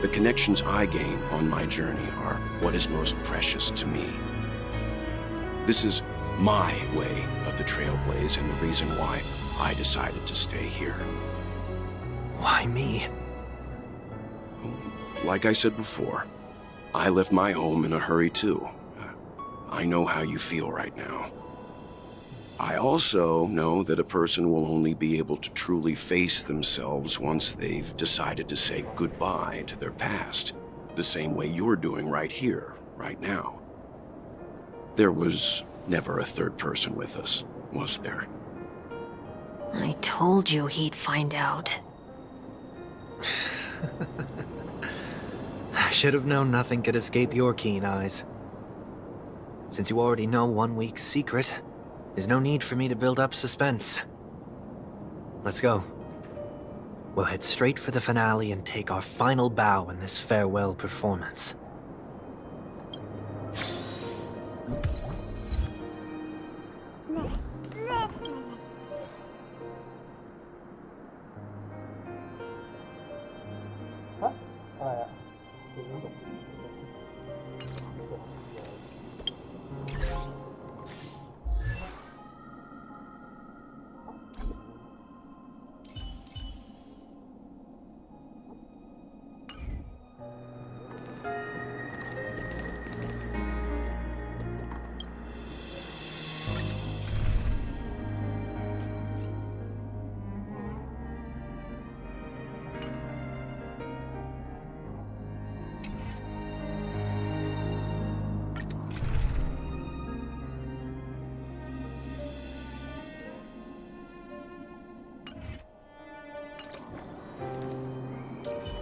The connections I gain on my journey are what is most precious to me. This is my way of the Trailblaze and the reason why I decided to stay here. Why me? Like I said before, I left my home in a hurry too. I know how you feel right now. I also know that a person will only be able to truly face themselves once they've decided to say goodbye to their past, the same way you're doing right here, right now. There was never a third person with us, was there? I told you he'd find out. I should have known nothing could escape your keen eyes. Since you already know 1 week's secret, there's no need for me to build up suspense. Let's go. We'll head straight for the finale and take our final bow in this farewell performance.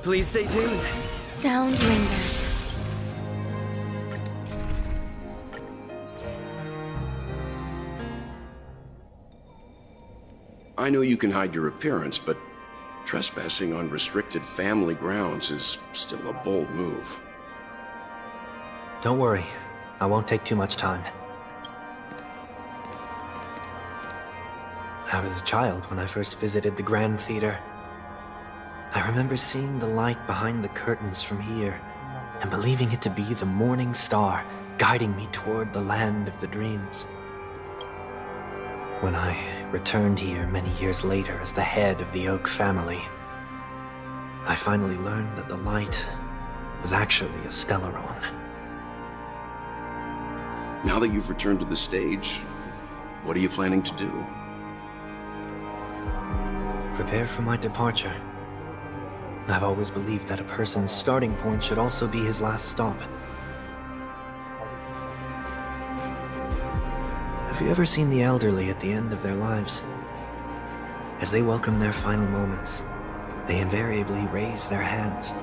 Please stay tuned. Sound lingers. I know you can hide your appearance, but trespassing on restricted family grounds is still a bold move. Don't worry, I won't take too much time. I was a child when I first visited the Grand Theater. I remember seeing the light behind the curtains from here, and believing it to be the morning star guiding me toward the land of the dreams. When I returned here many years later as the head of the Oak family, I finally learned that the light was actually a Stellaron. Now that you've returned to the stage, what are you planning to do? Prepare for my departure. I've always believed that a person's starting point should also be his last stop. Have you ever seen the elderly at the end of their lives? As they welcome their final moments, they invariably raise their hands,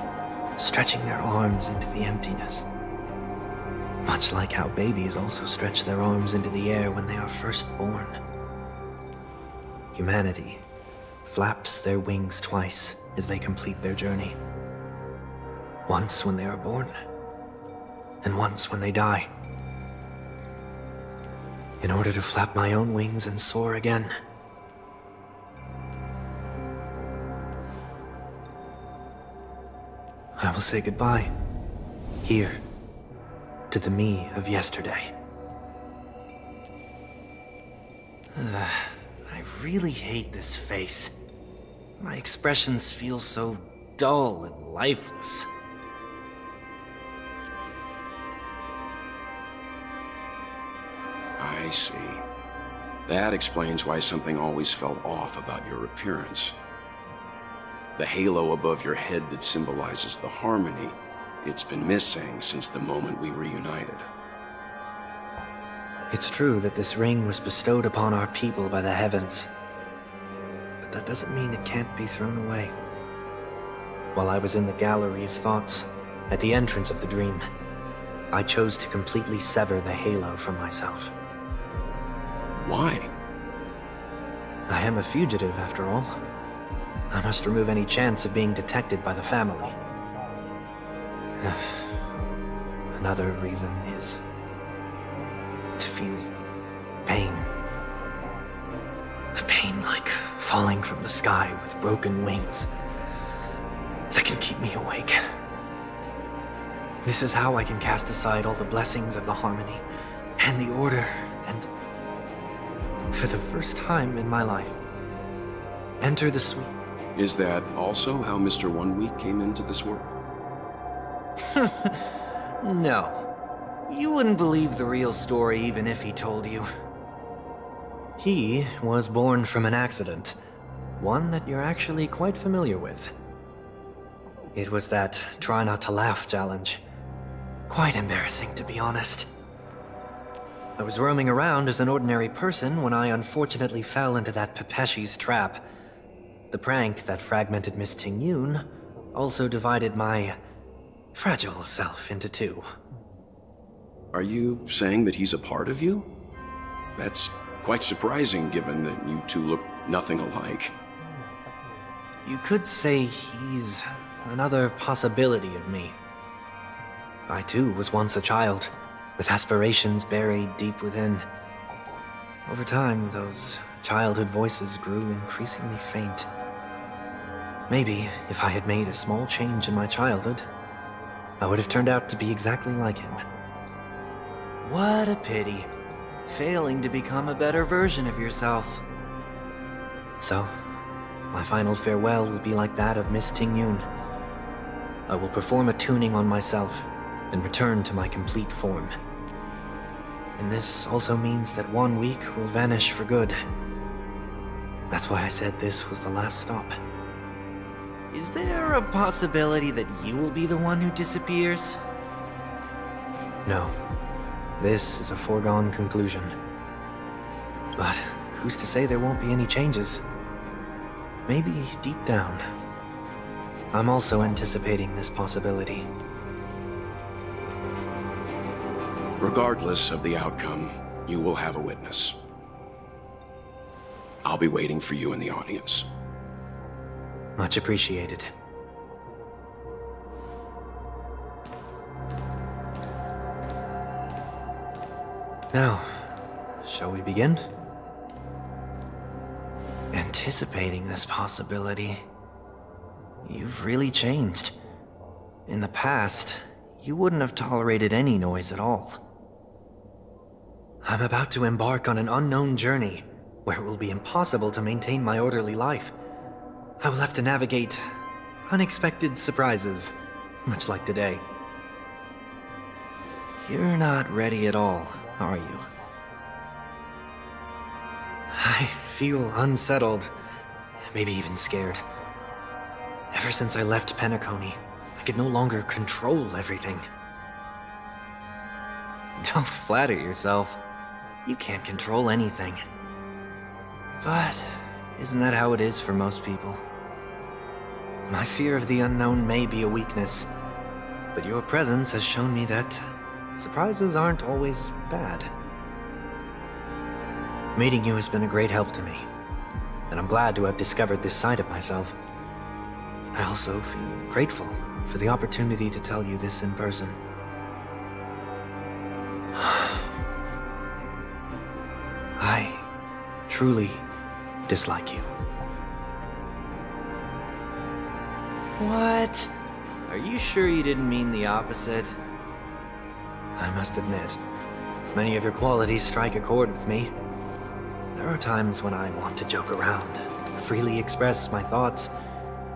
stretching their arms into the emptiness. Much like how babies also stretch their arms into the air when they are first born. Humanity flaps their wings twice as they complete their journey. Once when they are born, and once when they die. In order to flap my own wings and soar again. I will say goodbye, here, to the me of yesterday. I really hate this face. My expressions feel so dull and lifeless. I see. That explains why something always felt off about your appearance. The halo above your head that symbolizes the harmony, it's been missing since the moment we reunited. It's true that this ring was bestowed upon our people by the heavens. But that doesn't mean it can't be thrown away. While I was in the gallery of thoughts, at the entrance of the dream, I chose to completely sever the halo from myself. Why? I am a fugitive, after all. I must remove any chance of being detected by the family. Another reason is to feel pain. A pain like falling from the sky with broken wings that can keep me awake. This is how I can cast aside all the blessings of the harmony and the order and, for the first time in my life, enter the sweet... Is that also how Mr. 1 Week came into this world? No. You wouldn't believe the real story even if he told you. He was born from an accident, one that you're actually quite familiar with. It was that try not to laugh challenge. Quite embarrassing, to be honest. I was roaming around as an ordinary person when I unfortunately fell into that Pepeshi's trap. The prank that fragmented Miss Ting-Yun also divided my fragile self into two. Are you saying that he's a part of you? That's quite surprising given that you two look nothing alike. You could say he's another possibility of me. I too was once a child, with aspirations buried deep within. Over time, those childhood voices grew increasingly faint. Maybe if I had made a small change in my childhood, I would have turned out to be exactly like him. What a pity, failing to become a better version of yourself. So, my final farewell will be like that of Miss Ting-Yun. I will perform a tuning on myself and return to my complete form. And this also means that 1 week will vanish for good. That's why I said this was the last stop. Is there a possibility that you will be the one who disappears? No. This is a foregone conclusion. But who's to say there won't be any changes? Maybe deep down, I'm also anticipating this possibility. Regardless of the outcome, you will have a witness. I'll be waiting for you in the audience. Much appreciated. Now, shall we begin? Anticipating this possibility, you've really changed. In the past, you wouldn't have tolerated any noise at all. I'm about to embark on an unknown journey, where it will be impossible to maintain my orderly life. I will have to navigate unexpected surprises, much like today. You're not ready at all, are you? I feel unsettled, maybe even scared. Ever since I left Penacony, I could no longer control everything. Don't flatter yourself. You can't control anything. But isn't that how it is for most people? My fear of the unknown may be a weakness, but your presence has shown me that surprises aren't always bad. Meeting you has been a great help to me, and I'm glad to have discovered this side of myself. I also feel grateful for the opportunity to tell you this in person. I truly dislike you. What? Are you sure you didn't mean the opposite? I must admit, many of your qualities strike a chord with me. There are times when I want to joke around, freely express my thoughts,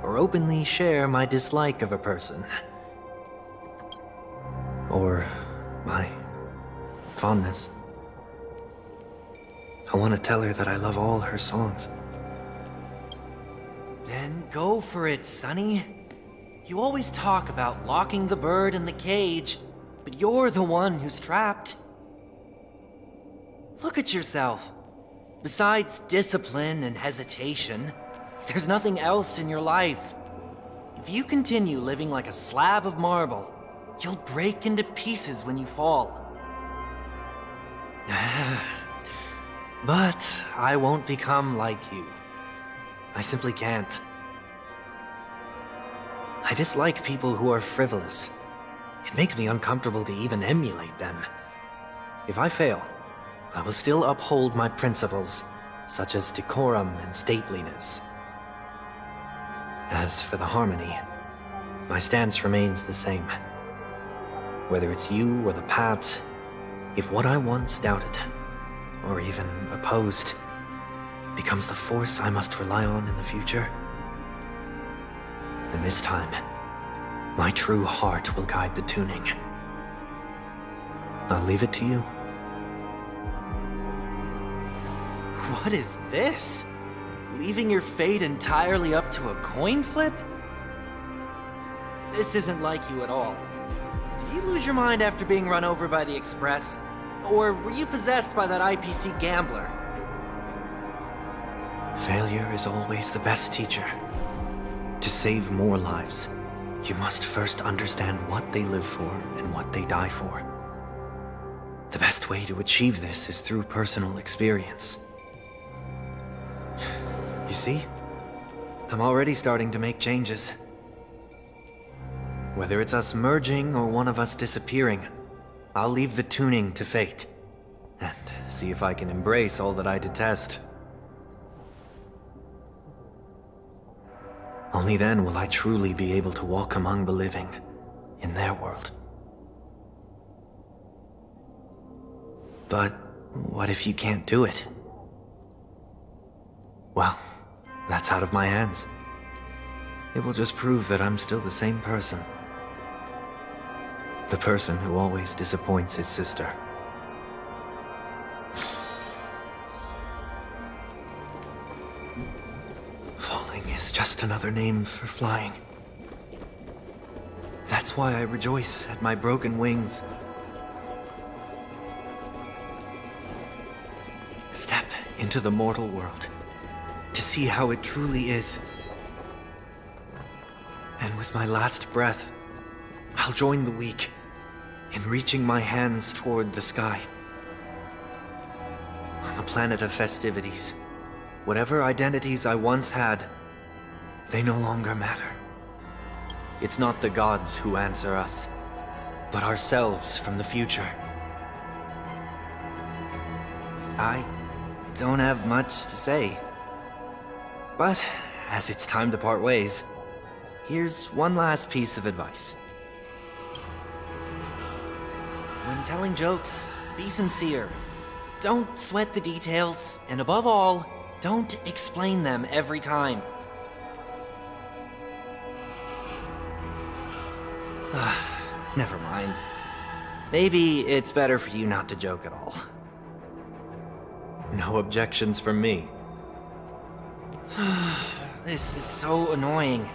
or openly share my dislike of a person. Or my fondness. I want to tell her that I love all her songs. Then go for it, Sonny. You always talk about locking the bird in the cage, but you're the one who's trapped. Look at yourself. Besides discipline and hesitation, there's nothing else in your life. If you continue living like a slab of marble, you'll break into pieces when you fall. But I won't become like you. I simply can't. I dislike people who are frivolous. It makes me uncomfortable to even emulate them. If I fail, I will still uphold my principles, such as decorum and stateliness. As for the harmony, my stance remains the same. Whether it's you or the paths, if what I once doubted, or even opposed, becomes the force I must rely on in the future, then this time, my true heart will guide the tuning. I'll leave it to you. What is this? Leaving your fate entirely up to a coin flip? This isn't like you at all. Did you lose your mind after being run over by the Express? Or were you possessed by that IPC gambler? Failure is always the best teacher. To save more lives, you must first understand what they live for and what they die for. The best way to achieve this is through personal experience. You see? I'm already starting to make changes. Whether it's us merging or one of us disappearing, I'll leave the tuning to fate, and see if I can embrace all that I detest. Only then will I truly be able to walk among the living, in their world. But what if you can't do it? Well, that's out of my hands. It will just prove that I'm still the same person. The person who always disappoints his sister. Falling is just another name for flying. That's why I rejoice at my broken wings. Step into the mortal world to see how it truly is. And with my last breath, I'll join the weak in reaching my hands toward the sky. On the planet of festivities, whatever identities I once had, they no longer matter. It's not the gods who answer us, but ourselves from the future. I don't have much to say. But as it's time to part ways, here's one last piece of advice. When telling jokes, be sincere. Don't sweat the details, and above all, don't explain them every time. Never mind. Maybe it's better for you not to joke at all. No objections from me. This is so annoying.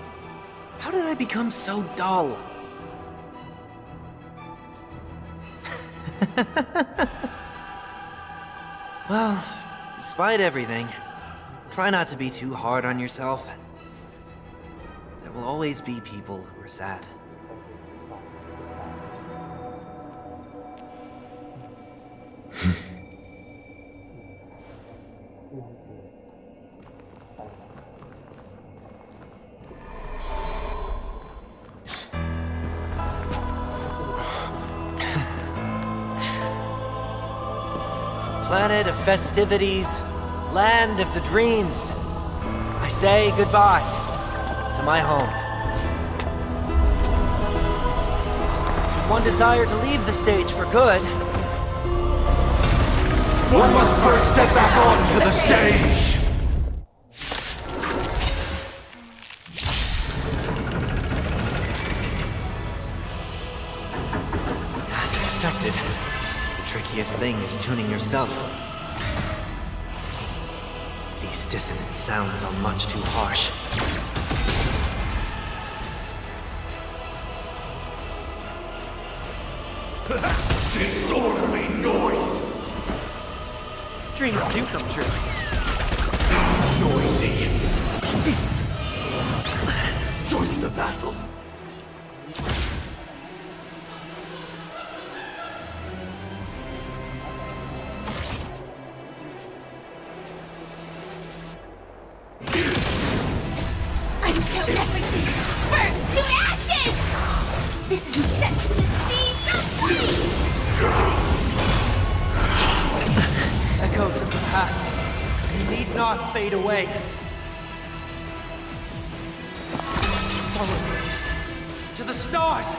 How did I become so dull? Well, despite everything, try not to be too hard on yourself. There will always be people who are sad. Planet of festivities, land of the dreams. I say goodbye to my home. Should one desire to leave the stage for good, One must first step back onto the stage! As expected, the trickiest thing is tuning yourself. Dissonant sounds are much too harsh. Disorderly noise! Dreams do come true. Noisy! Joining the battle! Until everything burns to ashes! This isn't set for the sea, Echoes of the past. You need not fade away. Follow me. To the stars!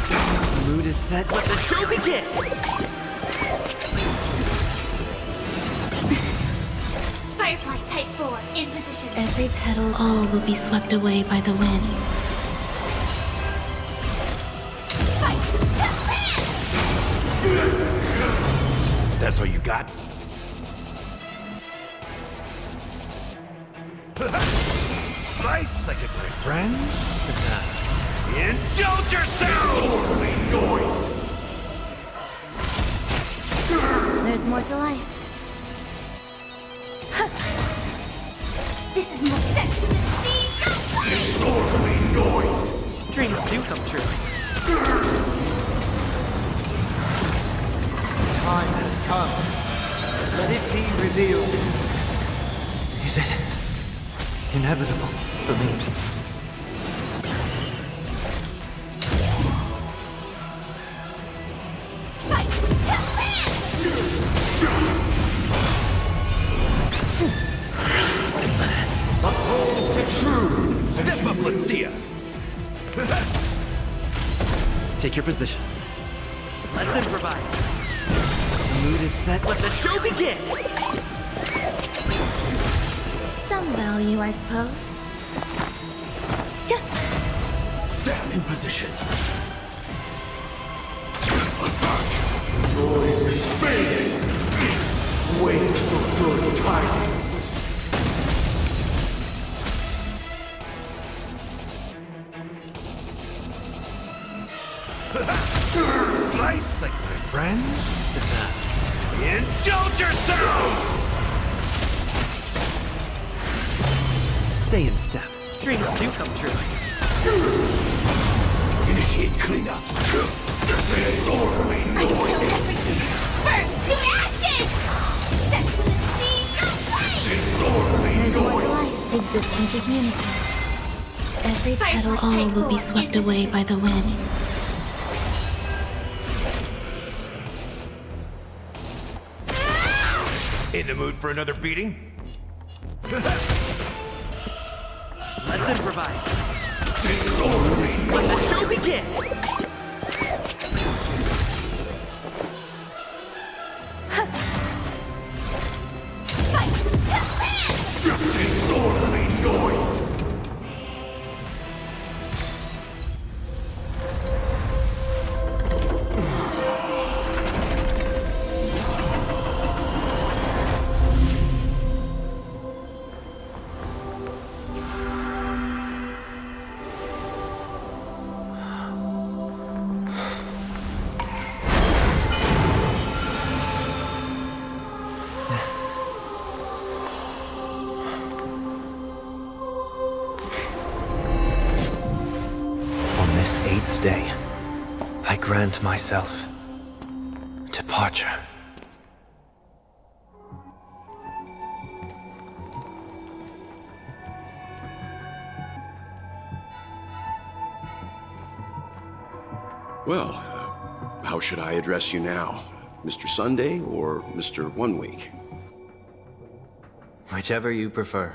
The mood is set. Let the show begin! Firefly Type 4 in position. Every petal, all will be swept away by the wind. That's all you got? Bicycle, my friends. Indulge yourself! Disorderly noise! There's more to life. This is more set for the sea, Disorderly noise! Dreams do come true. Time has come. Let it be revealed. Is it inevitable for me? Uphold the true! Step up, let's see ya! Take your positions. Let's improvise. The mood is set. Let the show begin! Some value, I suppose. Sam in position. Attack! Noise is fading! Wait for good tidings! Nice, like my friends. Indulge yourself! Stay in step. Dreams do come true. Initiate cleanup. Disorderly Until noise! everything burns to ashes! Set for the sea, Disorderly There's more to noise! life. Existence is unity. Every petal, all will be swept away by the wind. In the mood for another beating? Let's improvise. Disorderly Let the noise! show begin! Disorderly noise! This 8th day, I grant myself departure. Well, how should I address you now? Mr. Sunday or Mr. 1 Week? Whichever you prefer.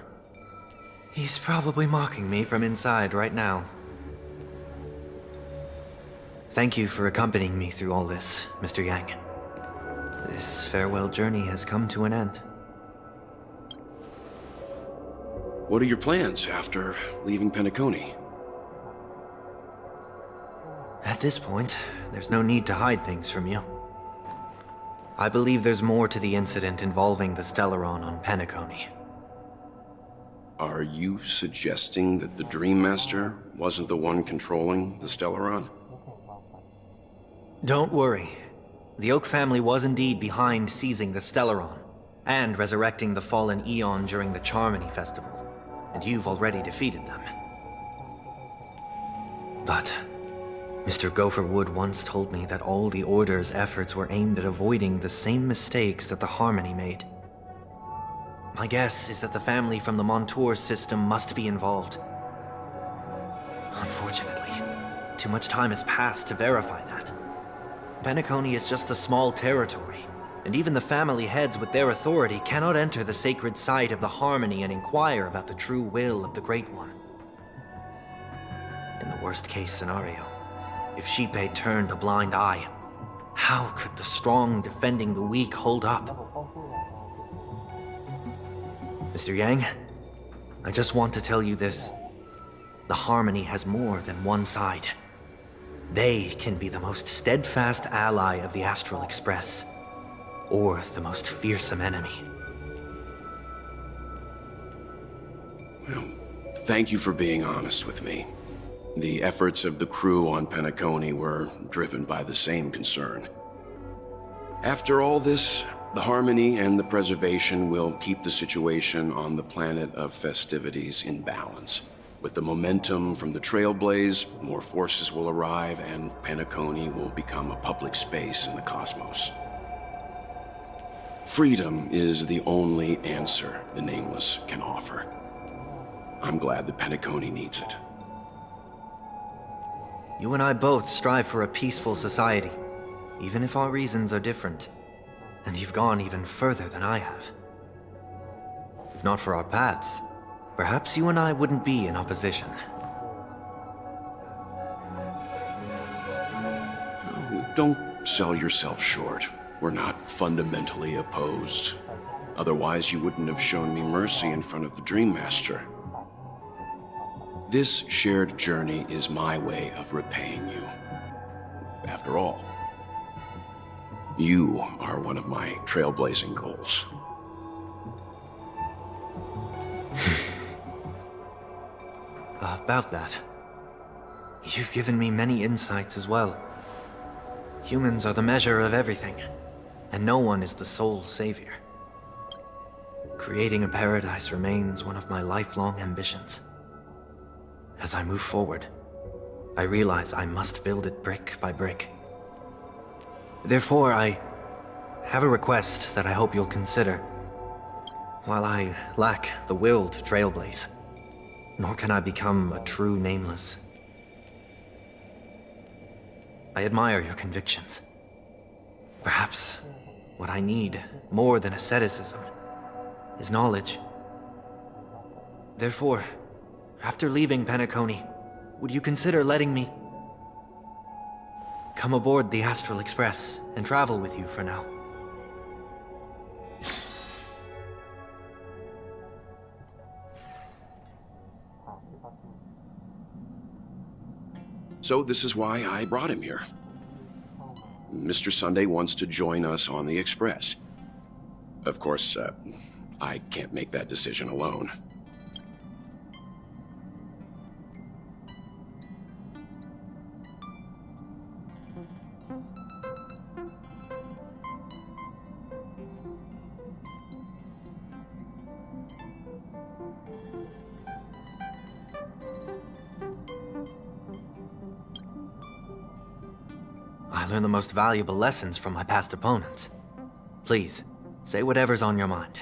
He's probably mocking me from inside right now. Thank you for accompanying me through all this, Mr. Yang. This farewell journey has come to an end. What are your plans after leaving Penacony? At this point, there's no need to hide things from you. I believe there's more to the incident involving the Stellaron on Penacony. Are you suggesting that the Dream Master wasn't the one controlling the Stellaron? Don't worry. The Oak family was indeed behind seizing the Stellaron and resurrecting the fallen Eon during the Charmony Festival, and you've already defeated them. But Mr. Gopherwood once told me that all the Order's efforts were aimed at avoiding the same mistakes that the Harmony made. My guess is that the family from the Montour system must be involved. Unfortunately, too much time has passed to verify that. Penacony is just a small territory, and even the family heads with their authority cannot enter the sacred site of the Harmony and inquire about the true will of the Great One. In the worst-case scenario, if Xipe turned a blind eye, how could the strong defending the weak hold up? Mr. Yang, I just want to tell you this. The Harmony has more than one side. They can be the most steadfast ally of the Astral Express, or the most fearsome enemy. Well, thank you for being honest with me. The efforts of the crew on Penacony were driven by the same concern. After all this, the Harmony and the Preservation will keep the situation on the planet of festivities in balance. With the momentum from the Trailblaze, more forces will arrive and Penacony will become a public space in the cosmos. Freedom is the only answer the Nameless can offer. I'm glad that Penacony needs it. You and I both strive for a peaceful society, even if our reasons are different. And you've gone even further than I have. If not for our paths, perhaps you and I wouldn't be in opposition. Don't sell yourself short. We're not fundamentally opposed. Otherwise, you wouldn't have shown me mercy in front of the Dream Master. This shared journey is my way of repaying you. After all, you are one of my trailblazing goals. About that, you've given me many insights as well. Humans are the measure of everything, and no one is the sole savior. Creating a paradise remains one of my lifelong ambitions. As I move forward, I realize I must build it brick by brick. Therefore, I have a request that I hope you'll consider. While I lack the will to trailblaze, nor can I become a true Nameless, I admire your convictions. Perhaps what I need, more than asceticism, is knowledge. Therefore, after leaving Penacony, would you consider letting me come aboard the Astral Express and travel with you for now? So this is why I brought him here. Mr. Sunday wants to join us on the Express. Of course, I can't make that decision alone. I learned the most valuable lessons from my past opponents. Please, say whatever's on your mind.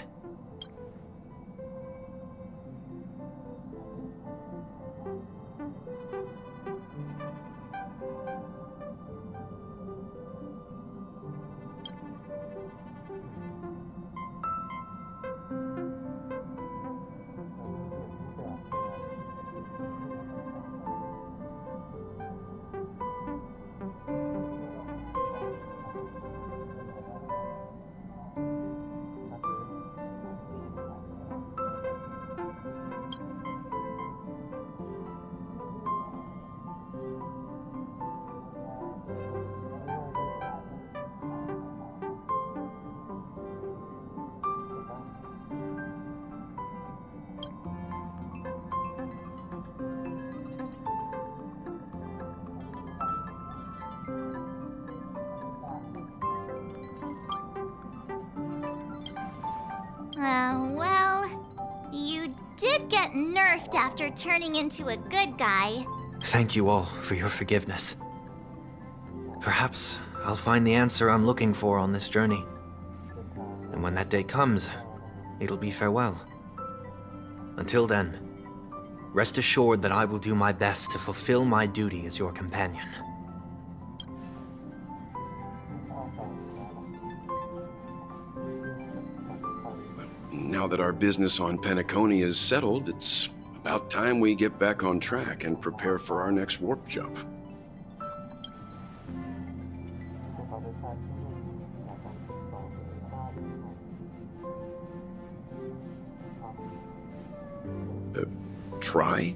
left after turning into a good guy. Thank you all for your forgiveness. Perhaps I'll find the answer I'm looking for on this journey. And when that day comes, it'll be farewell. Until then, rest assured that I will do my best to fulfill my duty as your companion. Now that our business on Penacony is settled, it's about time we get back on track and prepare for our next warp jump. Try?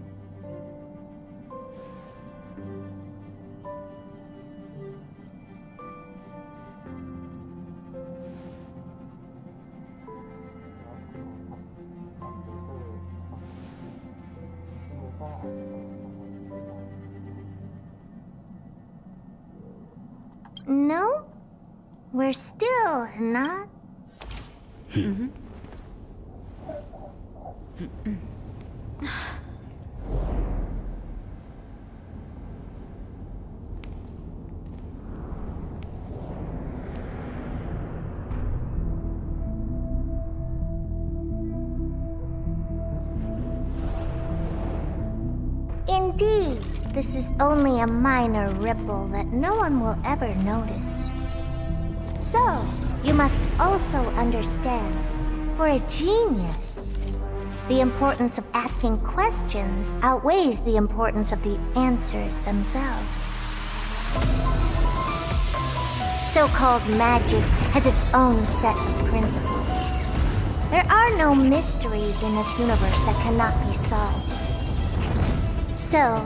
No, we're still not. Indeed, this is only a minor ripple that no one will ever notice. So, you must also understand, for a genius, the importance of asking questions outweighs the importance of the answers themselves. So-called magic has its own set of principles. There are no mysteries in this universe that cannot be solved. So,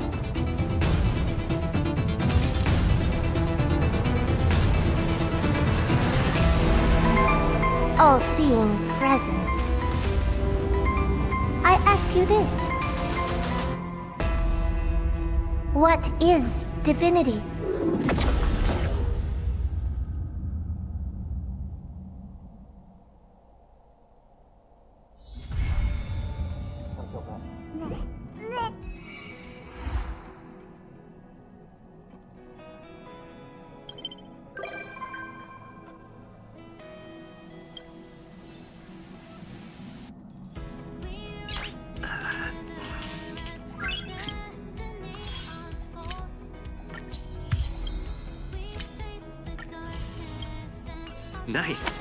all-seeing presence, I ask you this. What is divinity? Nice.